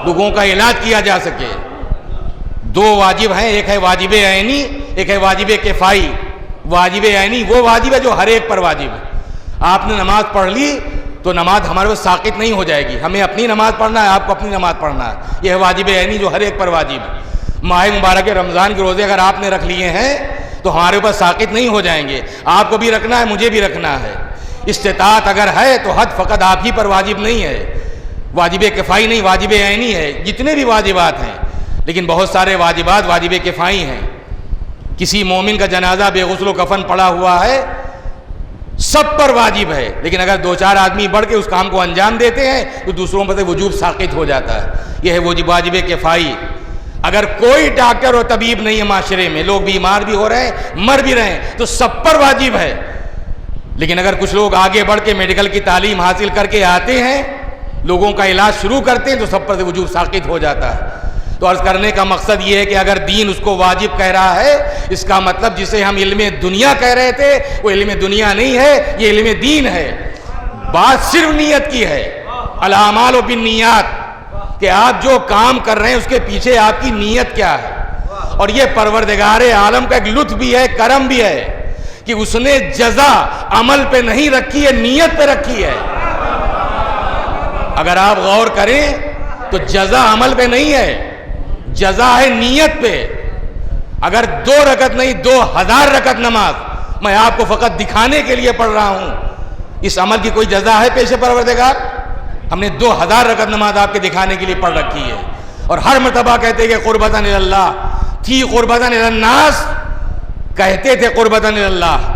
لوگوں کا علاج کیا جا سکے. دو واجب ہیں, ایک ہے واجب عینی, ایک ہے واجب کفائی. واجب عینی وہ واجب ہے جو ہر ایک پر واجب ہے. آپ نے نماز پڑھ لی تو نماز ہمارے پاس ساقط نہیں ہو جائے گی, ہمیں اپنی نماز پڑھنا ہے, آپ کو اپنی نماز پڑھنا ہے. یہ ہے واجب عینی جو ہر ایک پر واجب ہے. ماہ مبارک رمضان کے روزے اگر آپ نے رکھ لیے ہیں تو ہمارے اوپر ساقط نہیں ہو جائیں گے, آپ کو بھی رکھنا ہے, مجھے بھی رکھنا ہے. استطاعت اگر ہے تو حد فقط آپ ہی پر واجب نہیں ہے, واجب کفائی نہیں, واجب عینی ہے. جتنے بھی واجبات ہیں, لیکن بہت سارے واجبات واجب کفائی ہیں. کسی مومن کا جنازہ بے غسل و کفن پڑا ہوا ہے, سب پر واجب ہے, لیکن اگر دو چار آدمی بڑھ کے اس کام کو انجام دیتے ہیں تو دوسروں پر سے وجوب ساقط ہو جاتا ہے. یہ ہے واجب کفائی. اگر کوئی ڈاکٹر اور طبیب نہیں ہے معاشرے میں, لوگ بیمار بھی ہو رہے ہیں, مر بھی رہے ہیں, تو سب پر واجب ہے. لیکن اگر کچھ لوگ آگے بڑھ کے میڈیکل کی تعلیم حاصل کر کے آتے ہیں, لوگوں کا علاج شروع کرتے ہیں, تو سب پر سے وجوب ساقط ہو جاتا ہے. تو عرض کرنے کا مقصد یہ ہے کہ اگر دین اس کو واجب کہہ رہا ہے, اس کا مطلب جسے ہم علم دنیا کہہ رہے تھے وہ علم دنیا نہیں ہے, یہ علم دین ہے. بات صرف نیت کی ہے, الاعمال بالنیات, کہ آپ جو کام کر رہے ہیں اس کے پیچھے آپ کی نیت کیا ہے. اور یہ پروردگار عالم کا ایک لطف بھی ہے, کرم بھی ہے کہ اس نے جزا عمل پہ نہیں رکھی ہے, نیت پہ رکھی ہے. اگر آپ غور کریں تو جزا عمل پہ نہیں ہے, جزا ہے نیت پہ. اگر 2 رکعت نہیں 2000 رکعت نماز میں آپ کو فقط دکھانے کے لیے پڑھ رہا ہوں, اس عمل کی کوئی جزا ہے پیش پروردگار؟ ہم نے 2000 رکعت نماز آپ کے دکھانے کے لیے پڑھ رکھی ہے, اور ہر مرتبہ کہتے کہ قربتاً اللہ تھی, قربتاً الناس, کہتے تھے قربتاً اللہ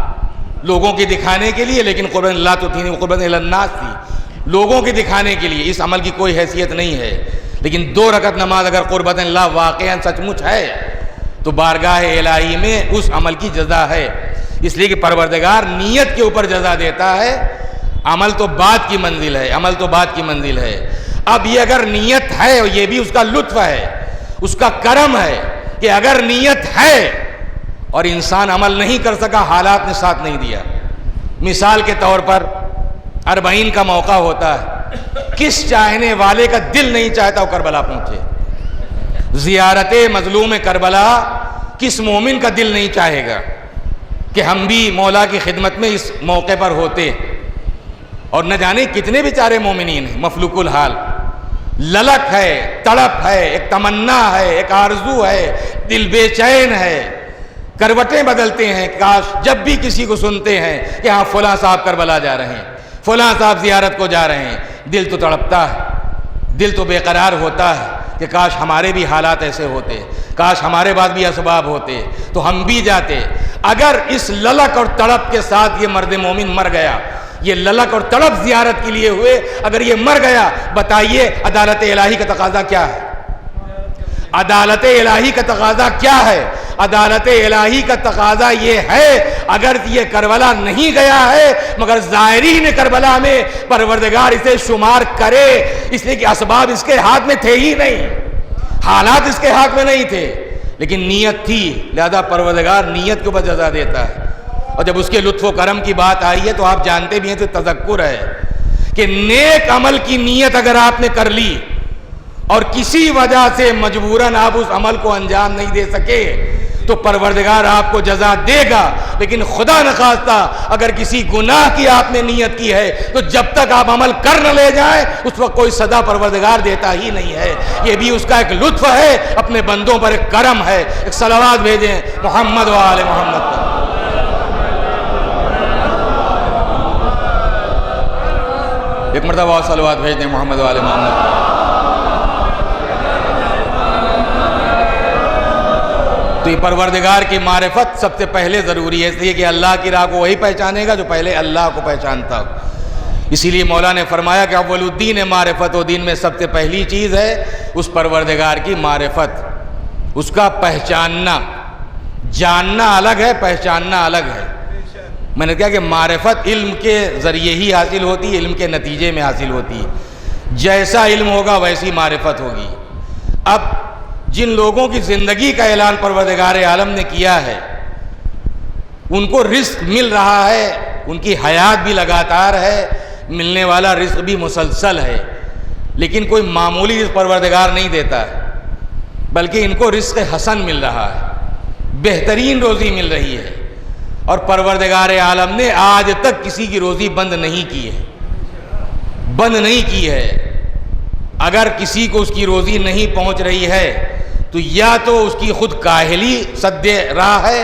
لوگوں کی دکھانے کے لیے, لیکن قربتاً اللہ تو تھی نہیں, قربتاً الناس تھی, لوگوں کی دکھانے کے لیے. اس عمل کی کوئی حیثیت نہیں ہے. لیکن 2 رکعت نماز اگر قربتاً اللہ واقعاً سچ مچ ہے تو بارگاہ الہی میں اس عمل کی جزا ہے. اس لیے کہ پروردگار نیت کے اوپر جزا دیتا ہے, عمل تو بات کی منزل ہے, عمل تو بات کی منزل ہے. اب یہ اگر نیت ہے, اور یہ بھی اس کا لطف ہے, اس کا کرم ہے کہ اگر نیت ہے اور انسان عمل نہیں کر سکا, حالات نے ساتھ نہیں دیا. مثال کے طور پر 40 کا موقع ہوتا ہے, کس چاہنے والے کا دل نہیں چاہتا وہ کربلا پہنچے. زیارت مظلوم کربلا کس مومن کا دل نہیں چاہے گا کہ ہم بھی مولا کی خدمت میں اس موقع پر ہوتے. اور نہ جانے کتنے بیچارے مومنین ہیں مفلوق الحال, للک ہے, تڑپ ہے, ایک تمنا ہے, ایک آرزو ہے, دل بے چین ہے, کروٹیں بدلتے ہیں. کاش جب بھی کسی کو سنتے ہیں کہ ہاں فلاں صاحب کربلا جا رہے ہیں, فلاں صاحب زیارت کو جا رہے ہیں, دل تو تڑپتا ہے, دل تو بے قرار ہوتا ہے کہ کاش ہمارے بھی حالات ایسے ہوتے, کاش ہمارے پاس بھی اسباب ہوتے تو ہم بھی جاتے. اگر اس للک اور تڑپ کے ساتھ یہ مرد مومن مر گیا, یہ للک اور تڑپ زیارت کے لیے ہوئے, اگر یہ مر گیا, بتائیے عدالت الہی کا تقاضا کیا ہے؟ عدالت الہی کا تقاضا کیا ہے؟ عدالت الہی کا تقاضا یہ ہے، اگر یہ کربلا نہیں گیا ہے مگر زائرین کربلا میں پروردگار اسے شمار کرے، اس لیے کہ اسباب اس کے ہاتھ میں تھے ہی نہیں، حالات اس کے ہاتھ میں نہیں تھے، لیکن نیت تھی، لہذا پروردگار نیت کے اوپر جزا دیتا ہے۔ اور جب اس کے لطف و کرم کی بات آئی ہے تو آپ جانتے بھی ہیں، تو تذکر ہے کہ نیک عمل کی نیت اگر آپ نے کر لی اور کسی وجہ سے مجبوراً آپ اس عمل کو انجام نہیں دے سکے تو پروردگار آپ کو جزا دے گا، لیکن خدا نخواستہ اگر کسی گناہ کی آپ نے نیت کی ہے تو جب تک آپ عمل کر نہ لے جائیں اس وقت کوئی سزا پروردگار دیتا ہی نہیں ہے۔ یہ بھی اس کا ایک لطف ہے، اپنے بندوں پر ایک کرم ہے۔ ایک صلوات بھیجیں محمد و آل محمد پر۔ ایک مرتبہ صلوات بھیج دیں محمد و آل محمد۔ تو یہ پروردگار کی معرفت سب سے پہلے ضروری ہے، اس لیے کہ اللہ کی راہ کو وہی پہچانے گا جو پہلے اللہ کو پہچانتا ہو۔ اسی لیے مولا نے فرمایا کہ اول الدین معرفت، و دین میں سب سے پہلی چیز ہے اس پروردگار کی معرفت، اس کا پہچاننا۔ جاننا الگ ہے، پہچاننا الگ ہے۔ میں نے کہا کہ معرفت علم کے ذریعے ہی حاصل ہوتی ہے، علم کے نتیجے میں حاصل ہوتی ہے۔ جیسا علم ہوگا ویسی معرفت ہوگی۔ اب جن لوگوں کی زندگی کا اعلان پروردگار عالم نے کیا ہے ان کو رزق مل رہا ہے، ان کی حیات بھی لگاتار ہے، ملنے والا رزق بھی مسلسل ہے، لیکن کوئی معمولی رزق پروردگار نہیں دیتا ہے، بلکہ ان کو رزق حسن مل رہا ہے، بہترین روزی مل رہی ہے۔ اور پروردگار عالم نے آج تک کسی کی روزی بند نہیں کی ہے، بند نہیں کی ہے۔ اگر کسی کو اس کی روزی نہیں پہنچ رہی ہے تو یا تو اس کی خود کاہلی سد راہ ہے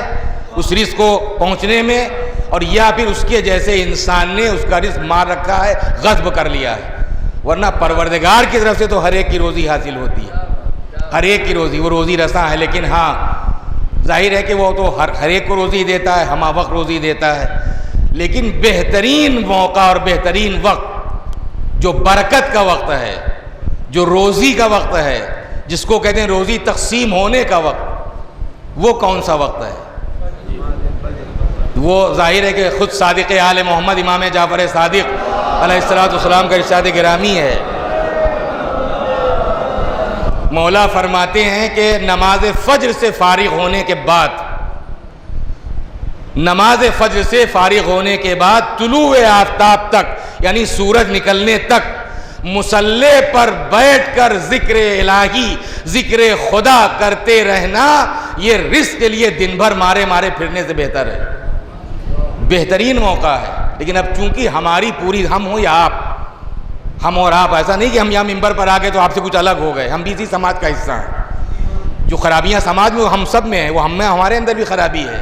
اس رزق کو پہنچنے میں، اور یا پھر اس کے جیسے انسان نے اس کا رزق مار رکھا ہے، غصب کر لیا ہے۔ ورنہ پروردگار کی طرف سے تو ہر ایک کی روزی حاصل ہوتی ہے، ہر ایک کی روزی، وہ روزی رساں ہے، لیکن ہاں ظاہر ہے کہ وہ تو ہر ایک کو روزی دیتا ہے، ہمہ وقت روزی دیتا ہے، لیکن بہترین موقع اور بہترین وقت جو برکت کا وقت ہے، جو روزی کا وقت ہے، جس کو کہتے ہیں روزی تقسیم ہونے کا وقت، وہ کون سا وقت ہے؟ وہ ظاہر ہے کہ خود صادق آل محمد امام جعفر صادق علیہ السلام کا ارشاد گرامی ہے۔ مولا فرماتے ہیں کہ نماز فجر سے فارغ ہونے کے بعد، نماز فجر سے فارغ ہونے کے بعد طلوع آفتاب تک، یعنی سورج نکلنے تک مصلی پر بیٹھ کر ذکر الہی، ذکر خدا کرتے رہنا، یہ رزق کے لیے دن بھر مارے پھرنے سے بہتر ہے، بہترین موقع ہے۔ لیکن اب چونکہ ہماری پوری، ہم ہوں یا آپ، ہم اور آپ، ایسا نہیں کہ ہم یہاں ممبر پر آ گئے تو آپ سے کچھ الگ ہو گئے، ہم بھی اسی سماج کا حصہ ہیں۔ جو خرابیاں سماج میں ہم سب میں ہیں، وہ ہمارے اندر بھی خرابی ہے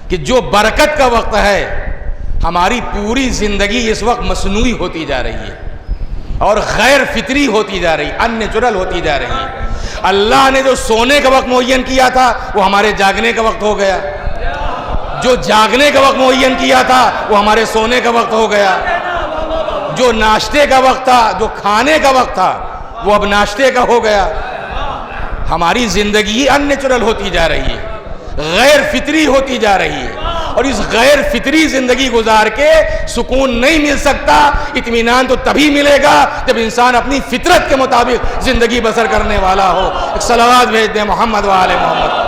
کہ جو برکت کا وقت ہے، ہماری پوری زندگی اس وقت مصنوعی ہوتی جا رہی ہے اور غیر فطری ہوتی جا رہی، ان نیچرل ہوتی جا رہی ہے۔ اللہ نے جو سونے کا وقت معین کیا تھا وہ ہمارے جاگنے کا وقت ہو گیا، جو جاگنے کا وقت معین کیا تھا وہ ہمارے سونے کا وقت ہو گیا، جو ناشتے کا وقت تھا، جو کھانے کا وقت تھا وہ اب ناشتے کا ہو گیا۔ ہماری زندگی ان نیچرل ہوتی جا رہی ہے، غیر فطری ہوتی جا رہی ہے، اور اس غیر فطری زندگی گزار کے سکون نہیں مل سکتا۔ اطمینان تو تبھی ملے گا جب انسان اپنی فطرت کے مطابق زندگی بسر کرنے والا ہو۔ ایک صلوات بھیج دیں محمد و آل محمد۔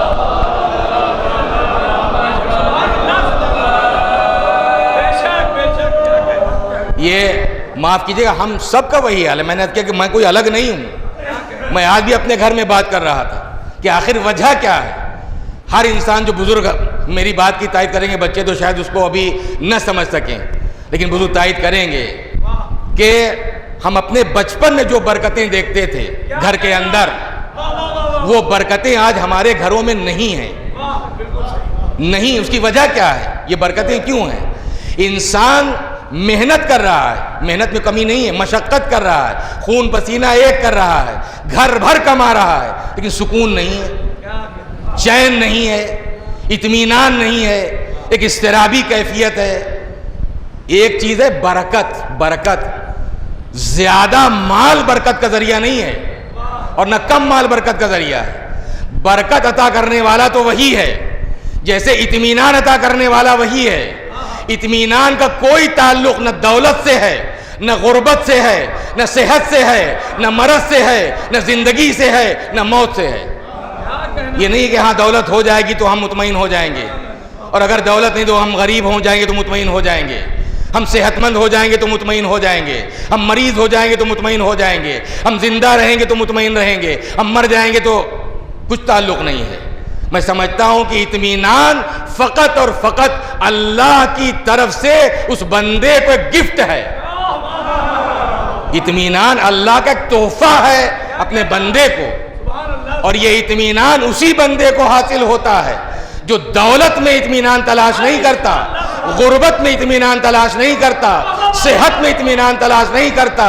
یہ معاف کیجیے گا، ہم سب کا وہی حال ہے۔ میں نے کہا کہ میں کوئی الگ نہیں ہوں، میں آج بھی اپنے گھر میں بات کر رہا تھا کہ آخر وجہ کیا ہے۔ ہر انسان، جو بزرگ میری بات کی تائید کریں گے، بچے تو شاید اس کو ابھی نہ سمجھ سکیں، لیکن بزرگ تائید کریں گے کہ ہم اپنے بچپن میں جو برکتیں دیکھتے تھے گھر کے اندر، وہ برکتیں آج ہمارے گھروں میں نہیں ہیں۔ نہیں، اس کی وجہ کیا ہے؟ یہ برکتیں کیوں ہیں؟ انسان محنت کر رہا ہے، محنت میں کمی نہیں ہے، مشقت کر رہا ہے، خون پسینہ ایک کر رہا ہے، گھر بھر کما رہا ہے، لیکن سکون نہیں ہے، چین نہیں ہے، اطمینان نہیں ہے، ایک اضطرابی کیفیت ہے۔ ایک چیز ہے برکت، برکت زیادہ مال برکت کا ذریعہ نہیں ہے، اور نہ کم مال برکت کا ذریعہ ہے۔ برکت عطا کرنے والا تو وہی ہے، جیسے اطمینان عطا کرنے والا وہی ہے۔ اطمینان کا کوئی تعلق نہ دولت سے ہے، نہ غربت سے ہے، نہ صحت سے ہے، نہ مرض سے ہے، نہ زندگی سے ہے، نہ موت سے ہے۔ یہ نہیں کہ ہاں دولت ہو جائے گی تو ہم مطمئن ہو جائیں گے، اور اگر دولت نہیں تو ہم غریب ہو جائیں گے تو مطمئن ہو جائیں گے، ہم صحت مند ہو جائیں گے تو مطمئن ہو جائیں گے، ہم مریض ہو جائیں گے تو مطمئن ہو جائیں گے، ہم زندہ رہیں گے تو مطمئن رہیں گے، ہم مر جائیں گے تو کچھ تعلق نہیں ہے۔ میں سمجھتا ہوں کہ اطمینان فقط اور فقط اللہ کی طرف سے اس بندے کو ایک گفٹ ہے۔ اطمینان اللہ کا ایک تحفہ ہے اپنے بندے کو، اور یہ اطمینان اسی بندے کو حاصل ہوتا ہے جو دولت میں اطمینان تلاش نہیں کرتا، غربت میں اطمینان تلاش نہیں کرتا، صحت میں اطمینان تلاش نہیں کرتا،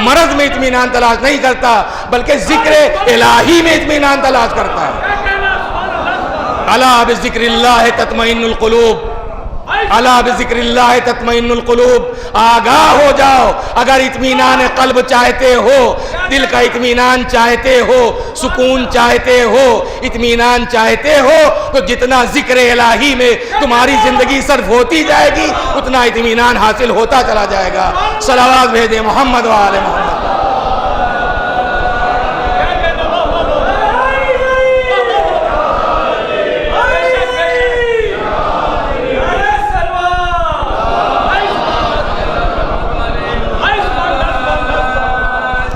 مرض میں اطمینان تلاش نہیں کرتا، بلکہ ذکر الہی میں اطمینان تلاش کرتا ہے۔ الا بذکر اللہ تطمئن القلوب، الا بذکر اللہ تطمئن القلوب۔ آگاہ ہو جاؤ، اگر اطمینان قلب چاہتے ہو، دل کا اطمینان چاہتے ہو، سکون چاہتے ہو، اطمینان چاہتے ہو، تو جتنا ذکر الہی میں تمہاری زندگی صرف ہوتی جائے گی اتنا اطمینان حاصل ہوتا چلا جائے گا۔ صلوات بھیجیں محمد و آل محمد۔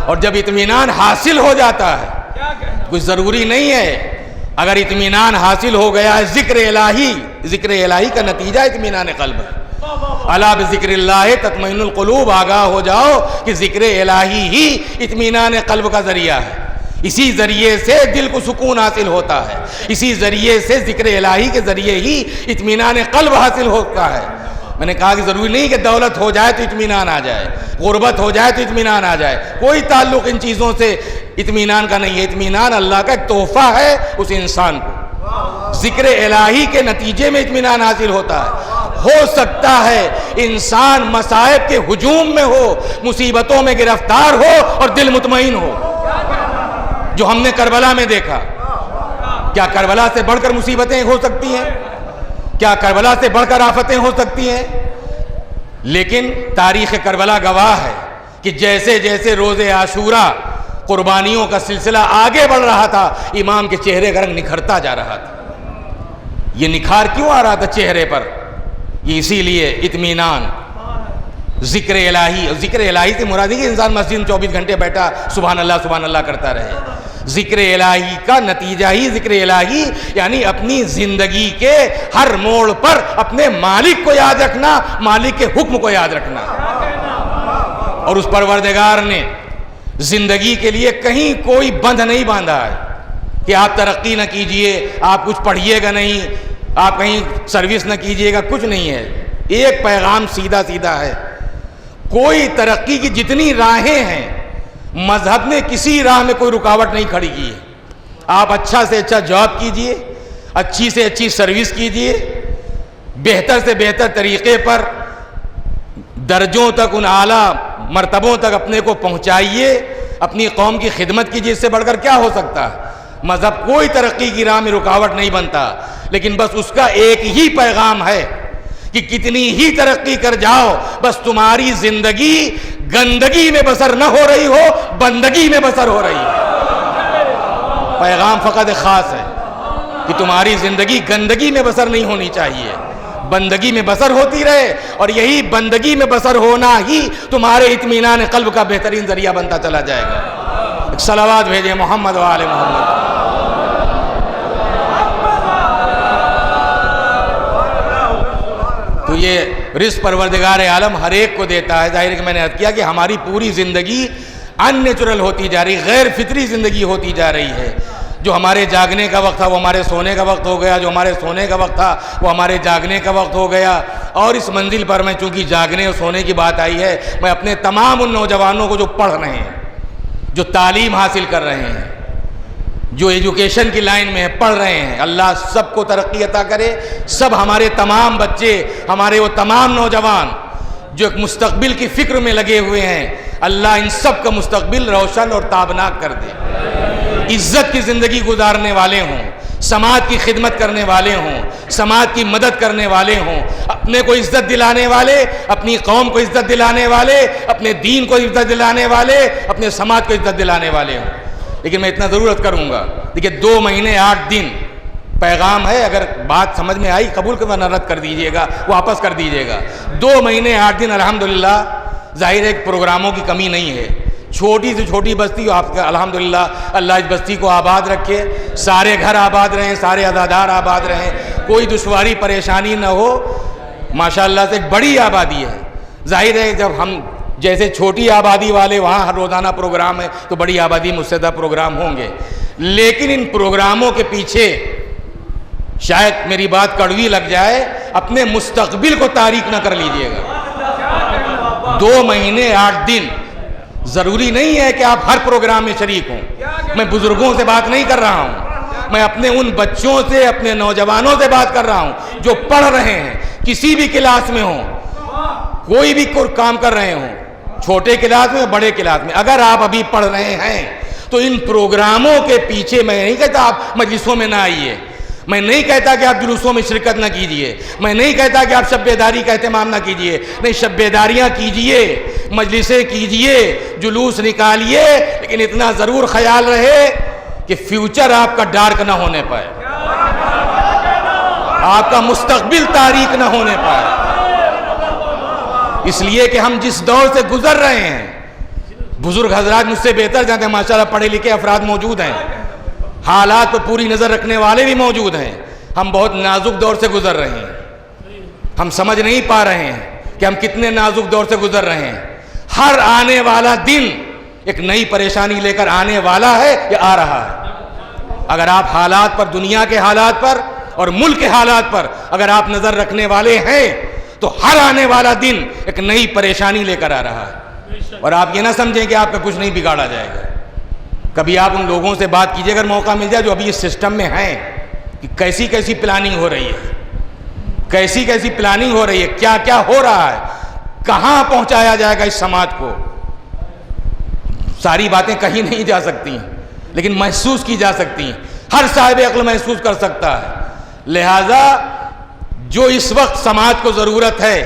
اور جب اطمینان حاصل ہو جاتا ہے، کچھ ضروری نہیں ہے، اگر اطمینان حاصل ہو گیا ہے، ذکر الہی کا نتیجہ اطمینان قلب ہے۔ الا بذکر اللہ تطمئن القلوب، آگاہ ہو جاؤ کہ ذکر الہی ہی اطمینان قلب کا ذریعہ ہے۔ اسی ذریعے سے دل کو سکون حاصل ہوتا ہے، اسی ذریعے سے ذکر الہی کے ذریعے ہی اطمینان قلب حاصل ہوتا ہے۔ میں نے کہا کہ ضروری نہیں کہ دولت ہو جائے تو اطمینان آ جائے، غربت ہو جائے تو اطمینان آ جائے، کوئی تعلق ان چیزوں سے اطمینان کا نہیں ہے۔ اطمینان اللہ کا ایک تحفہ ہے اس انسان کو، ذکر الہی کے نتیجے میں اطمینان حاصل ہوتا ہے۔ ہو سکتا ہے انسان مصائب کے ہجوم میں ہو، مصیبتوں میں گرفتار ہو اور دل مطمئن ہو، جو ہم نے کربلا میں دیکھا۔ کیا کربلا سے بڑھ کر مصیبتیں ہو سکتی ہیں؟ کیا کربلا سے بڑھ کر آفتیں ہو سکتی ہیں؟ لیکن تاریخ کربلا گواہ ہے کہ جیسے جیسے روز عاشوراء قربانیوں کا سلسلہ آگے بڑھ رہا تھا، امام کے چہرے کا رنگ نکھرتا جا رہا تھا۔ یہ نکھار کیوں آ رہا تھا چہرے پر؟ یہ اسی لیے اطمینان، ذکر الہی۔ ذکر الہی سے مراد ہے کہ انسان مسجد میں 24 گھنٹے بیٹھا سبحان اللہ کرتا رہے۔ ذکر الہی کا نتیجہ ہی ذکر الہی، یعنی اپنی زندگی کے ہر موڑ پر اپنے مالک کو یاد رکھنا، مالک کے حکم کو یاد رکھنا۔ اور اس پروردگار نے زندگی کے لیے کہیں کوئی بند نہیں باندھا ہے کہ آپ ترقی نہ کیجئے، آپ کچھ پڑھیے گا نہیں، آپ کہیں سروس نہ کیجئے گا، کچھ نہیں ہے۔ ایک پیغام سیدھا سیدھا ہے، کوئی ترقی کی جتنی راہیں ہیں مذہب نے کسی راہ میں کوئی رکاوٹ نہیں کھڑی کی ہے۔ آپ اچھا سے اچھا جاب کیجئے، اچھی سے اچھی سروس کیجئے، بہتر سے بہتر طریقے پر درجوں تک، ان اعلیٰ مرتبوں تک اپنے کو پہنچائیے، اپنی قوم کی خدمت کیجئے۔ اس سے بڑھ کر کیا ہو سکتا ہے؟ مذہب کوئی ترقی کی راہ میں رکاوٹ نہیں بنتا، لیکن بس اس کا ایک ہی پیغام ہے کہ کتنی ہی ترقی کر جاؤ، بس تمہاری زندگی گندگی میں بسر نہ ہو رہی ہو، بندگی میں بسر ہو رہی ہے۔ پیغام فقط خاص ہے کہ تمہاری زندگی گندگی میں بسر نہیں ہونی چاہیے، بندگی میں بسر ہوتی رہے، اور یہی بندگی میں بسر ہونا ہی تمہارے اطمینان قلب کا بہترین ذریعہ بنتا چلا جائے گا۔ ایک صلوات بھیجیں محمد و آل محمد۔ تو یہ رزق پروردگار عالم ہر ایک کو دیتا ہے۔ ظاہر ہے کہ میں نے عرض کیا کہ ہماری پوری زندگی ان نیچرل ہوتی جا رہی، غیر فطری زندگی ہوتی جا رہی ہے۔ جو ہمارے جاگنے کا وقت تھا وہ ہمارے سونے کا وقت ہو گیا، جو ہمارے سونے کا وقت تھا وہ ہمارے جاگنے کا وقت ہو گیا۔ اور اس منزل پر میں چونکہ جاگنے اور سونے کی بات آئی ہے، میں اپنے تمام ان نوجوانوں کو جو پڑھ رہے ہیں، جو تعلیم حاصل کر رہے ہیں، جو ایجوکیشن کی لائن میں پڑھ رہے ہیں، اللہ سب کو ترقی عطا کرے۔ سب ہمارے تمام بچے، ہمارے وہ تمام نوجوان جو ایک مستقبل کی فکر میں لگے ہوئے ہیں، اللہ ان سب کا مستقبل روشن اور تابناک کر دے۔ عزت کی زندگی گزارنے والے ہوں، سماج کی خدمت کرنے والے ہوں، سماج کی مدد کرنے والے ہوں، اپنے کو عزت دلانے والے، اپنی قوم کو عزت دلانے والے، اپنے دین کو عزت دلانے والے، اپنے سماج کو عزت دلانے والے ہوں۔ لیکن میں اتنا ضرورت کروں گا، دیکھیے 2 مہینے 8 دن پیغام ہے، اگر بات سمجھ میں آئی قبول کر ورنہ رد کر دیجئے گا، واپس کر دیجئے گا۔ 2 مہینے 8 دن الحمدللہ، ظاہر ہے پروگراموں کی کمی نہیں ہے، چھوٹی سے چھوٹی بستی آپ کا الحمدللہ، اللہ اس بستی کو آباد رکھے، سارے گھر آباد رہیں، سارے عزادار آباد رہیں، کوئی دشواری پریشانی نہ ہو، ماشاءاللہ سے ایک بڑی آبادی ہے۔ ظاہر ہے جب ہم جیسے چھوٹی آبادی والے وہاں ہر روزانہ پروگرام ہے تو بڑی آبادی مجھ سے زیادہ پروگرام ہوں گے، لیکن ان پروگراموں کے پیچھے شاید میری بات کڑوی لگ جائے، اپنے مستقبل کو تاریک نہ کر لیجئے گا۔ 2 مہینے 8 دن ضروری نہیں ہے کہ آپ ہر پروگرام میں شریک ہوں۔ میں بزرگوں سے بات نہیں کر رہا ہوں، میں اپنے ان بچوں سے، اپنے نوجوانوں سے بات کر رہا ہوں جو پڑھ رہے ہیں، کسی بھی کلاس میں ہوں، کوئی بھی کام کر رہے ہوں، چھوٹے کلاس میں بڑے کلاس میں، اگر آپ ابھی پڑھ رہے ہیں تو ان پروگراموں کے پیچھے میں نہیں کہتا آپ مجلسوں میں نہ آئیے، میں نہیں کہتا کہ آپ جلوسوں میں شرکت نہ کیجئے، میں نہیں کہتا کہ آپ شب بیداری کا اہتمام نہ کیجئے، نہیں، شب بیداریاں کیجئے، مجلسیں کیجئے، جلوس نکالیے، لیکن اتنا ضرور خیال رہے کہ فیوچر آپ کا ڈارک نہ ہونے پائے، آپ کا مستقبل تاریک نہ ہونے پائے۔ اس لیے کہ ہم جس دور سے گزر رہے ہیں، بزرگ حضرات مجھ سے بہتر جانتے ہیں، ماشاءاللہ پڑھے لکھے افراد موجود ہیں، حالات پر پوری نظر رکھنے والے بھی موجود ہیں، ہم بہت نازک دور سے گزر رہے ہیں، ہم سمجھ نہیں پا رہے ہیں کہ ہم کتنے نازک دور سے گزر رہے ہیں۔ ہر آنے والا دن ایک نئی پریشانی لے کر آنے والا ہے یا آ رہا ہے۔ اگر آپ حالات پر، دنیا کے حالات پر اور ملک کے حالات پر اگر آپ نظر رکھنے والے ہیں تو ہر آنے والا دن ایک نئی پریشانی لے کر آ رہا ہے، اور آپ یہ نہ سمجھیں کہ آپ کا کچھ نہیں بگاڑا جائے گا۔ کبھی آپ ان لوگوں سے بات کیجئے اگر موقع مل جائے جو ابھی اس سسٹم میں ہیں، کہ کیسی کیسی پلاننگ ہو رہی ہے، کیسی کیسی پلاننگ ہو رہی ہے، کیا کیا ہو رہا ہے، کہاں پہنچایا جائے گا اس سماج کو۔ ساری باتیں کہیں نہیں جا سکتی لیکن محسوس کی جا سکتی ہیں، ہر صاحب عقل محسوس کر سکتا ہے۔ لہذا جو اس وقت سماج کو ضرورت ہے،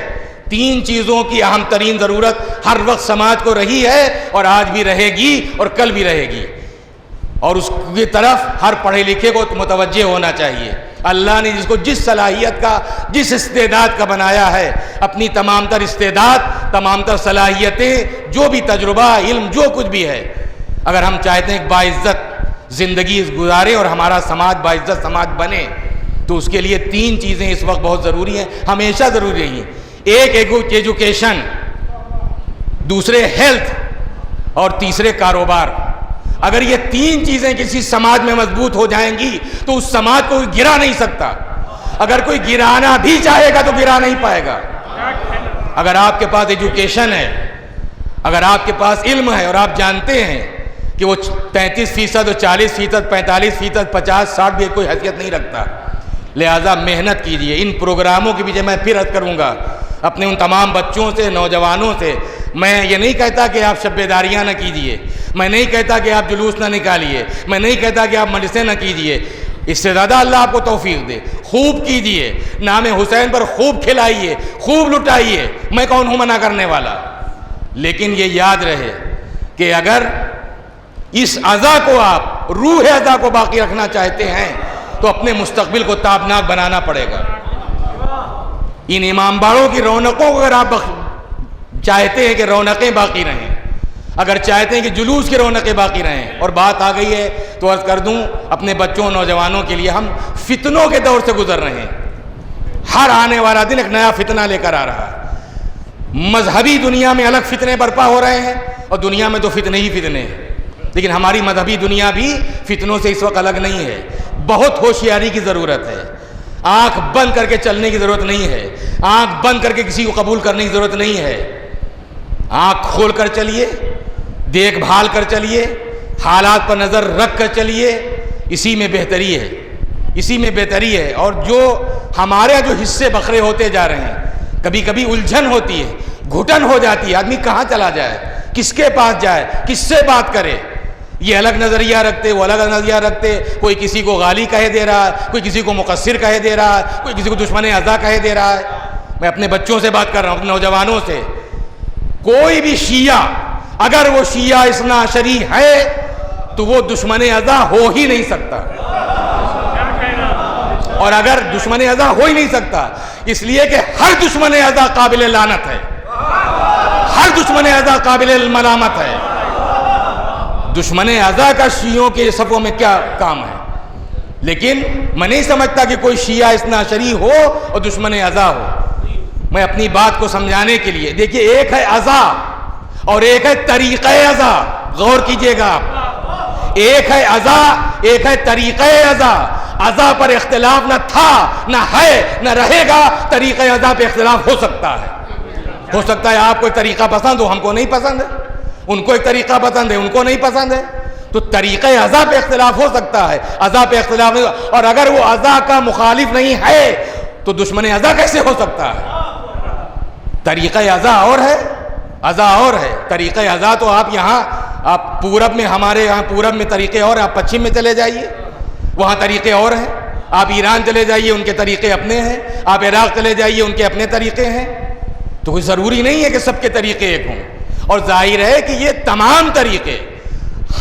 3 چیزوں کی اہم ترین ضرورت ہر وقت سماج کو رہی ہے اور آج بھی رہے گی اور کل بھی رہے گی، اور اس کی طرف ہر پڑھے لکھے کو متوجہ ہونا چاہیے۔ اللہ نے جس کو جس صلاحیت کا، جس استعداد کا بنایا ہے، اپنی تمام تر استعداد، تمام تر صلاحیتیں، جو بھی تجربہ، علم، جو کچھ بھی ہے، اگر ہم چاہتے ہیں کہ باعزت زندگی گزارے اور ہمارا سماج باعزت سماج بنے، تو اس کے لیے 3 چیزیں اس وقت بہت ضروری ہیں، ہمیشہ ضروری ہیں۔ ایک ایجوکیشن، دوسرے ہیلتھ، اور تیسرے کاروبار۔ اگر یہ 3 چیزیں کسی سماج میں مضبوط ہو جائیں گی تو اس سماج کو گرا نہیں سکتا، اگر کوئی گرانا بھی چاہے گا تو گرا نہیں پائے گا۔ اگر آپ کے پاس ایجوکیشن ہے، اگر آپ کے پاس علم ہے، اور آپ جانتے ہیں کہ وہ 33% اور 40%، 45%، 50، 60 بھی کوئی حیثیت نہیں رکھتا، لہذا محنت کیجئے۔ ان پروگراموں کے پیچھے میں پھر عرض کروں گا اپنے ان تمام بچوں سے، نوجوانوں سے، میں یہ نہیں کہتا کہ آپ شب بیداریاں نہ کیجئے، میں نہیں کہتا کہ آپ جلوس نہ نکالیے، میں نہیں کہتا کہ آپ مجلسیں نہ کیجئے، اس سے زیادہ اللہ آپ کو توفیق دے، خوب کیجئے، نام حسین پر خوب کھلائیے، خوب لٹائیے، میں کون ہوں منع کرنے والا۔ لیکن یہ یاد رہے کہ اگر اس عزا کو آپ، روح عزا کو باقی رکھنا چاہتے ہیں تو اپنے مستقبل کو تابناک بنانا پڑے گا۔ ان امام باڑوں کی رونقوں کو اگر آپ چاہتے ہیں کہ رونقیں باقی رہیں، اگر چاہتے ہیں کہ جلوس کی رونقیں باقی رہیں، اور بات آ گئی ہے تو عرض کر دوں اپنے بچوں، نوجوانوں کے لیے، ہم فتنوں کے دور سے گزر رہے ہیں، ہر آنے والا دن ایک نیا فتنہ لے کر آ رہا ہے۔ مذہبی دنیا میں الگ فتنے برپا ہو رہے ہیں، اور دنیا میں تو فتنے ہی فتنے ہیں، لیکن ہماری مذہبی دنیا بھی فتنوں سے اس وقت الگ نہیں ہے۔ بہت ہوشیاری کی ضرورت ہے، آنکھ بند کر کے چلنے کی ضرورت نہیں ہے، آنکھ بند کر کے کسی کو قبول کرنے کی ضرورت نہیں ہے، آنکھ کھول کر چلیے، دیکھ بھال کر چلیے، حالات پر نظر رکھ کر چلیے، اسی میں بہتری ہے، اسی میں بہتری ہے۔ اور جو ہمارے جو حصے بکھرے ہوتے جا رہے ہیں، کبھی کبھی الجھن ہوتی ہے، گھٹن ہو جاتی ہے، آدمی کہاں چلا جائے، کس کے پاس جائے، کس سے بات کرے، یہ الگ نظریہ رکھتے، وہ الگ نظریہ رکھتے، کوئی کسی کو غالی کہہ دے رہا ہے، کوئی کسی کو مقصر کہہ دے رہا ہے، کوئی کسی کو دشمن اعضا کہہ دے رہا ہے۔ میں اپنے بچوں سے بات کر رہا ہوں، اپنے نوجوانوں سے، کوئی بھی شیعہ اگر وہ شیعہ اثنا عشری ہے تو وہ دشمن اعضا ہو ہی نہیں سکتا، اور اگر دشمن اعضا ہو ہی نہیں سکتا اس لیے کہ ہر دشمن اعضا قابل لعنت ہے، ہر دشمن اعضا قابل ملامت ہے۔ دشمن اعضا کا شیعوں کے صفوں میں کیا کام ہے؟ لیکن میں نہیں سمجھتا کہ کوئی شیعہ اثنا عشری ہو اور دشمن اعضا ہو۔ میں اپنی بات کو سمجھانے کے لیے، دیکھیے، ایک ہے عزا اور ایک ہے طریقہ عزا، غور کیجئے گا آپ، ایک ہے عزا، ایک ہے طریقہ عزا۔ عزا پر اختلاف نہ تھا، نہ ہے، نہ رہے گا، طریقہ عزا پہ اختلاف ہو سکتا ہے۔ ہو سکتا ہے آپ کو ایک طریقہ پسند ہو، ہم کو نہیں پسند ہے، ان کو ایک طریقہ پسند ہے، ان کو نہیں پسند ہے، تو طریقہ عزا پہ اختلاف ہو سکتا ہے، عزا پہ اختلاف نہیں، اور اگر وہ عزا کا مخالف نہیں ہے تو دشمن عزا کیسے ہو سکتا ہے؟ طریقہ عزا اور ہے، عزا اور ہے۔ طریقہ عزا تو آپ یہاں، آپ پورب میں، ہمارے یہاں پورب میں طریقے اور ہیں، آپ پچھم میں چلے جائیے وہاں طریقے اور ہیں، آپ ایران چلے جائیے ان کے طریقے اپنے ہیں، آپ عراق چلے جائیے ان کے اپنے طریقے ہیں، تو کوئی ضروری نہیں ہے کہ سب کے طریقے ایک ہوں۔ اور ظاہر ہے کہ یہ تمام طریقے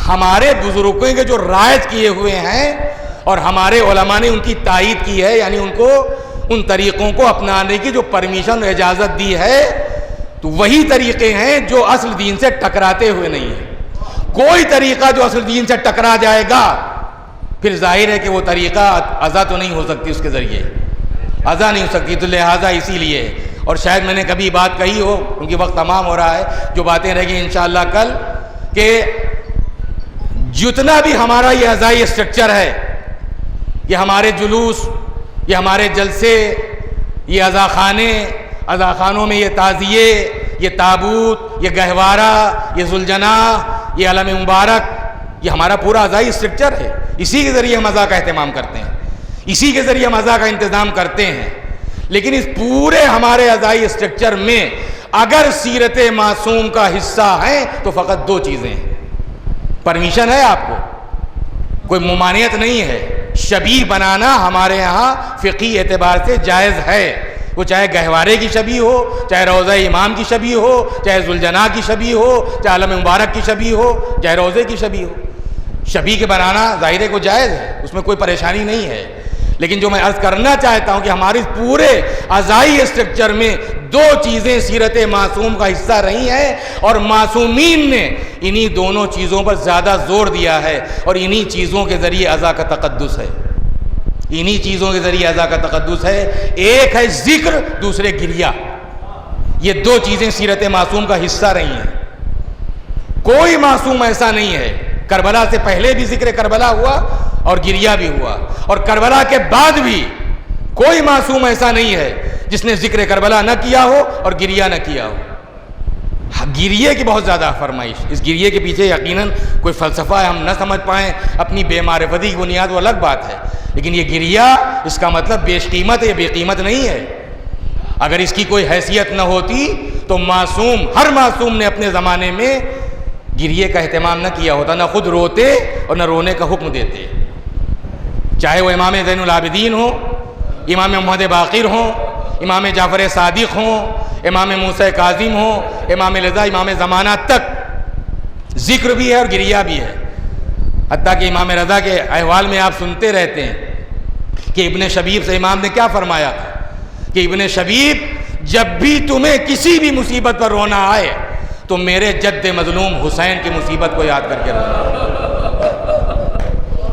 ہمارے بزرگوں کے جو رائج کیے ہوئے ہیں اور ہمارے علماء نے ان کی تائید کی ہے، یعنی ان کو ان طریقوں کو اپنانے کی جو پرمیشن اور اجازت دی ہے، تو وہی طریقے ہیں جو اصل دین سے ٹکراتے ہوئے نہیں ہیں۔ کوئی طریقہ جو اصل دین سے ٹکرا جائے گا پھر ظاہر ہے کہ وہ طریقہ عزا تو نہیں ہو سکتی، اس کے ذریعے عزا نہیں ہو سکتی، تو لہٰذا اسی لیے، اور شاید میں نے کبھی بات کہی ہو، کیونکہ وقت تمام ہو رہا ہے، جو باتیں رہ گئی انشاءاللہ کل، کہ جتنا بھی ہمارا یہ عزائی اسٹرکچر ہے، یہ ہمارے جلوس، یہ ہمارے جلسے، یہ عزا خانے، عزا خانوں میں یہ تعزیے، یہ تابوت، یہ گہوارہ، یہ ذوالجناح، یہ علم مبارک، یہ ہمارا پورا عزائی اسٹرکچر ہے۔ اسی کے ذریعے ہم عزا کا اہتمام کرتے ہیں، اسی کے ذریعے ہم عزا کا انتظام کرتے ہیں۔ لیکن اس پورے ہمارے عزائی اسٹرکچر میں اگر سیرت معصوم کا حصہ ہے تو فقط دو چیزیں ہیں۔ پرمیشن ہے آپ کو، کوئی ممانعت نہیں ہے، شبیہ بنانا ہمارے یہاں فقہی اعتبار سے جائز ہے، وہ چاہے گہوارے کی شبیہ ہو، چاہے روضہ امام کی شبیہ ہو، چاہے ذوالجناح کی شبیہ ہو، چاہے علم مبارک کی شبیہ ہو، چاہے روضے کی شبیہ ہو، شبیہ کے بنانا ظاہر ہے کو جائز ہے، اس میں کوئی پریشانی نہیں ہے۔ لیکن جو میں عرض کرنا چاہتا ہوں کہ ہمارے پورے عزائی اسٹرکچر میں دو چیزیں سیرت معصوم کا حصہ رہی ہیں، اور معصومین نے انہی دونوں چیزوں پر زیادہ زور دیا ہے، اور انہی چیزوں کے ذریعے عزا کا تقدس ہے، انہی چیزوں کے ذریعے عزا کا تقدس ہے۔ ایک ہے ذکر، دوسرے گریہ، یہ دو چیزیں سیرت معصوم کا حصہ رہی ہیں۔ کوئی معصوم ایسا نہیں ہے، کربلا سے پہلے بھی ذکر کربلا ہوا اور گریہ بھی ہوا، اور کربلا کے بعد بھی کوئی معصوم ایسا نہیں ہے جس نے ذکر کربلا نہ کیا ہو اور گریہ نہ کیا ہو۔ گریے کی بہت زیادہ فرمائش، اس گریے کے پیچھے یقیناً کوئی فلسفہ ہے، ہم نہ سمجھ پائیں اپنی بے معرفتی کی بنیاد، وہ الگ بات ہے، لیکن یہ گریہ اس کا مطلب بیش قیمت ہے، یہ بے قیمت نہیں ہے۔ اگر اس کی کوئی حیثیت نہ ہوتی تو معصوم، ہر معصوم نے اپنے زمانے میں گریے کا اہتمام نہ کیا ہوتا، نہ خود روتے اور نہ رونے کا حکم دیتے، چاہے وہ امام زین العابدین ہوں، امام محمد باقر ہوں، امام جعفر صادق ہوں، امام موسیٰ کاظم ہوں، امام رضا، امام زمانہ تک ذکر بھی ہے اور گریہ بھی ہے۔ حتیٰ کہ امام رضا کے احوال میں آپ سنتے رہتے ہیں کہ ابن شبیب سے امام نے کیا فرمایا تھا کہ ابن شبیب، جب بھی تمہیں کسی بھی مصیبت پر رونا آئے تو میرے جد مظلوم حسین کی مصیبت کو یاد کر کے رونا۔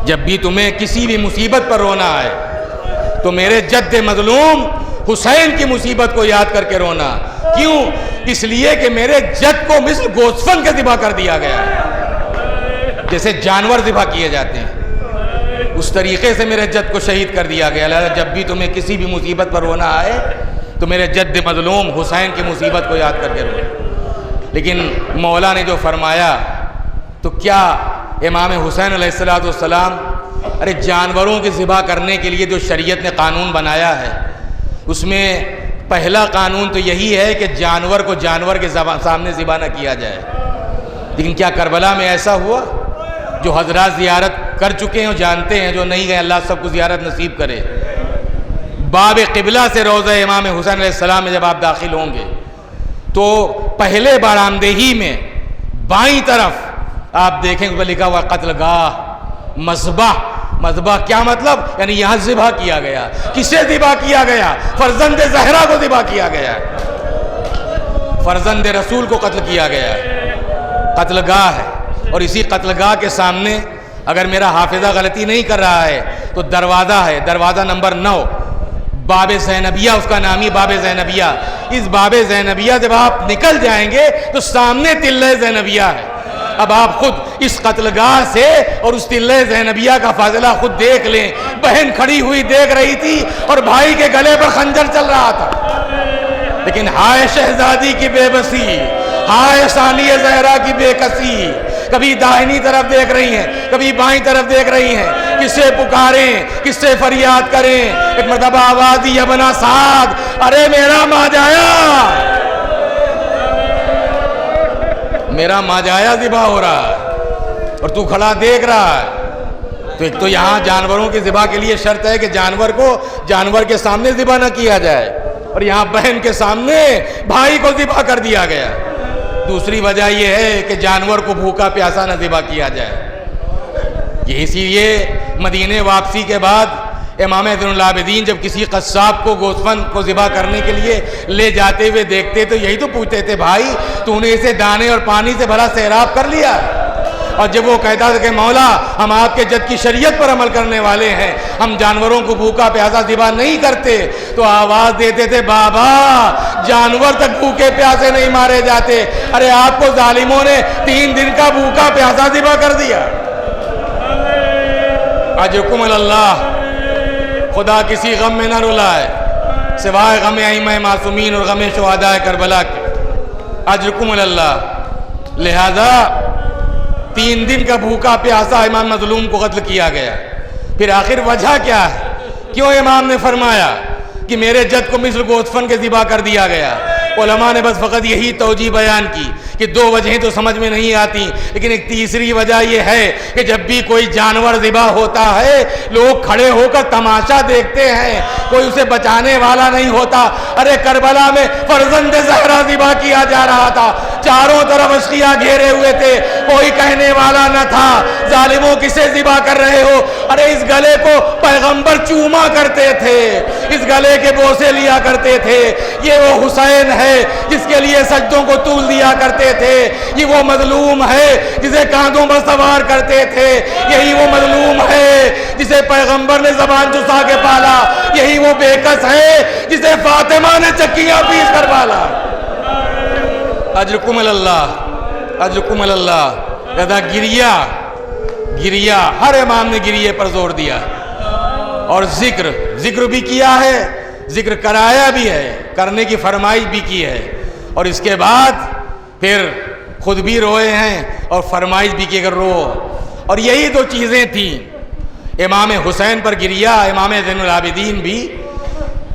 جب بھی تمہیں کسی بھی مصیبت پر رونا آئے تو میرے جد مظلوم حسین کی مصیبت کو یاد کر کے رونا۔ کیوں؟ اس لیے کہ میرے جد کو مثل گوسفند کے ذبح کر دیا گیا ہے، جیسے جانور ذبح کیے جاتے ہیں، اس طریقے سے میرے جد کو شہید کر دیا گیا۔ لہذا جب بھی تمہیں کسی بھی مصیبت پر رونا آئے تو میرے جد مظلوم حسین کی مصیبت کو یاد کر کے رونا۔ لیکن مولا نے جو فرمایا تو کیا امام حسین علیہ السلام، ارے جانوروں کی ذبح کرنے کے لیے جو شریعت نے قانون بنایا ہے، اس میں پہلا قانون تو یہی ہے کہ جانور کو جانور کے سامنے ذبح نہ کیا جائے۔ لیکن کیا کربلا میں ایسا ہوا؟ جو حضرات زیارت کر چکے ہیں وہ جانتے ہیں، جو نہیں گئے اللہ سب کو زیارت نصیب کرے۔ باب قبلہ سے روضہ امام حسین علیہ السلام میں جب آپ داخل ہوں گے تو پہلے بارآمدہی میں بائیں طرف آپ دیکھیں گے لکھا ہوا قتل گاہ، مذبح۔ مذبح کیا مطلب؟ یعنی یہاں ذبح کیا گیا۔ کسے ذبح کیا گیا؟ فرزند زہرا کو ذبح کیا گیا، فرزند رسول کو قتل کیا گیا، قتل گاہ ہے۔ اور اسی قتل گاہ کے سامنے اگر میرا حافظہ غلطی نہیں کر رہا ہے تو دروازہ ہے، دروازہ نمبر 9، باب زینبیہ اس کا نامی باب زینبیہ۔ اس باب زینبیہ جب آپ نکل جائیں گے تو سامنے تلہ زینبیہ ہے۔ اب آپ خود اس قتل گاہ سے اور اس تلہ زینبیہ کا فاصلہ خود دیکھ لیں۔ بہن کھڑی ہوئی دیکھ رہی تھی اور بھائی کے گلے پر خنجر چل رہا تھا، لیکن ہائے شہزادی کی بے بسی، ہائے ثانی زہرا کی بے کسی، کبھی داہنی طرف دیکھ رہی ہیں، کبھی بائیں طرف دیکھ رہی ہیں، کس سے پکاریں، کس سے فریاد کریں۔ ایک مرتبہ آواز دی ابن سعد، ارے میرا ماجایا، میرا ماجایا ذبح ہو رہا ہے اور تو کھڑا دیکھ رہا ہے۔ تو ایک تو یہاں جانوروں کی ذبح کے لیے شرط ہے کہ جانور کو جانور کے سامنے ذبح نہ کیا جائے، اور یہاں بہن کے سامنے بھائی کو ذبح کر دیا گیا۔ دوسری وجہ یہ ہے کہ جانور کو بھوکا پیاسا نہ ذبح کیا جائے۔ یہ اسی لیے مدینے واپسی کے بعد امام زین العابدین جب کسی قصاب کو گوسفند کو ذبح کرنے کے لیے لے جاتے ہوئے دیکھتے تو یہی تو پوچھتے تھے، بھائی تو نے اسے دانے اور پانی سے بھلا سیراب کر لیا؟ اور جب وہ کہتا تھا کہ مولا ہم آپ کے جد کی شریعت پر عمل کرنے والے ہیں، ہم جانوروں کو بھوکا پیاسا ذبح نہیں کرتے، تو آواز دیتے تھے بابا جانور تک بھوکے پیاسے نہیں مارے جاتے، ارے آپ کو ظالموں نے 3 دن کا بھوکا پیاسا ذبح کر دیا۔ اجرکم اللہ، خدا کسی غم میں نہ رلائے سوائے غم ائمہ معصومین اور غم شہداء کربلا کے۔ اجرکم اللہ، لہذا 3 دن کا بھوکا پیاسا امام مظلوم کو قتل کیا گیا۔ پھر آخر وجہ کیا ہے؟ کیوں امام نے فرمایا کہ میرے جد کو مثل گوسفند کے ذبح کر دیا گیا؟ علماء نے بس فقط یہی توجیہ بیان کی کہ 2 وجہیں تو سمجھ میں نہیں آتی، لیکن ایک تیسری وجہ یہ ہے کہ جب بھی کوئی جانور ذبح ہوتا ہے لوگ کھڑے ہو کر تماشا دیکھتے ہیں، کوئی اسے بچانے والا نہیں ہوتا۔ ارے کربلا میں فرزند زہرا ذبح کیا جا رہا تھا، چاروں طرف اشقیاء گھیرے ہوئے تھے، کوئی کہنے والا نہ تھا ظالموں کسے ذبح کر رہے ہو؟ ارے اس گلے کو پیغمبر چوما کرتے تھے، اس گلے کے بوسے لیا کرتے تھے۔ یہ وہ حسین ہے جس کے لیے سجدوں کو طول دیا کرتے تھے، یہ وہ مظلوم ہے جسے کاندھوں پر سوار کرتے تھے، یہی وہ مظلوم ہے جسے پیغمبر نے زبان چسا کے پالا، یہی وہ بے کس ہے جسے فاطمہ نے چکیاں پیس کر پالا۔ اجرکم اللہ، اجرکم اللہ۔ کہتا گریا ہر امام نے گریے پر زور دیا، اور ذکر بھی کیا ہے، ذکر کرایا بھی ہے، کرنے کی فرمائش بھی کی ہے، اور اس کے بعد پھر خود بھی روئے ہیں اور فرمائش بھی کی اگر رو۔ اور یہی 2 چیزیں تھیں، امام حسین پر گریا، امام زین العابدین بھی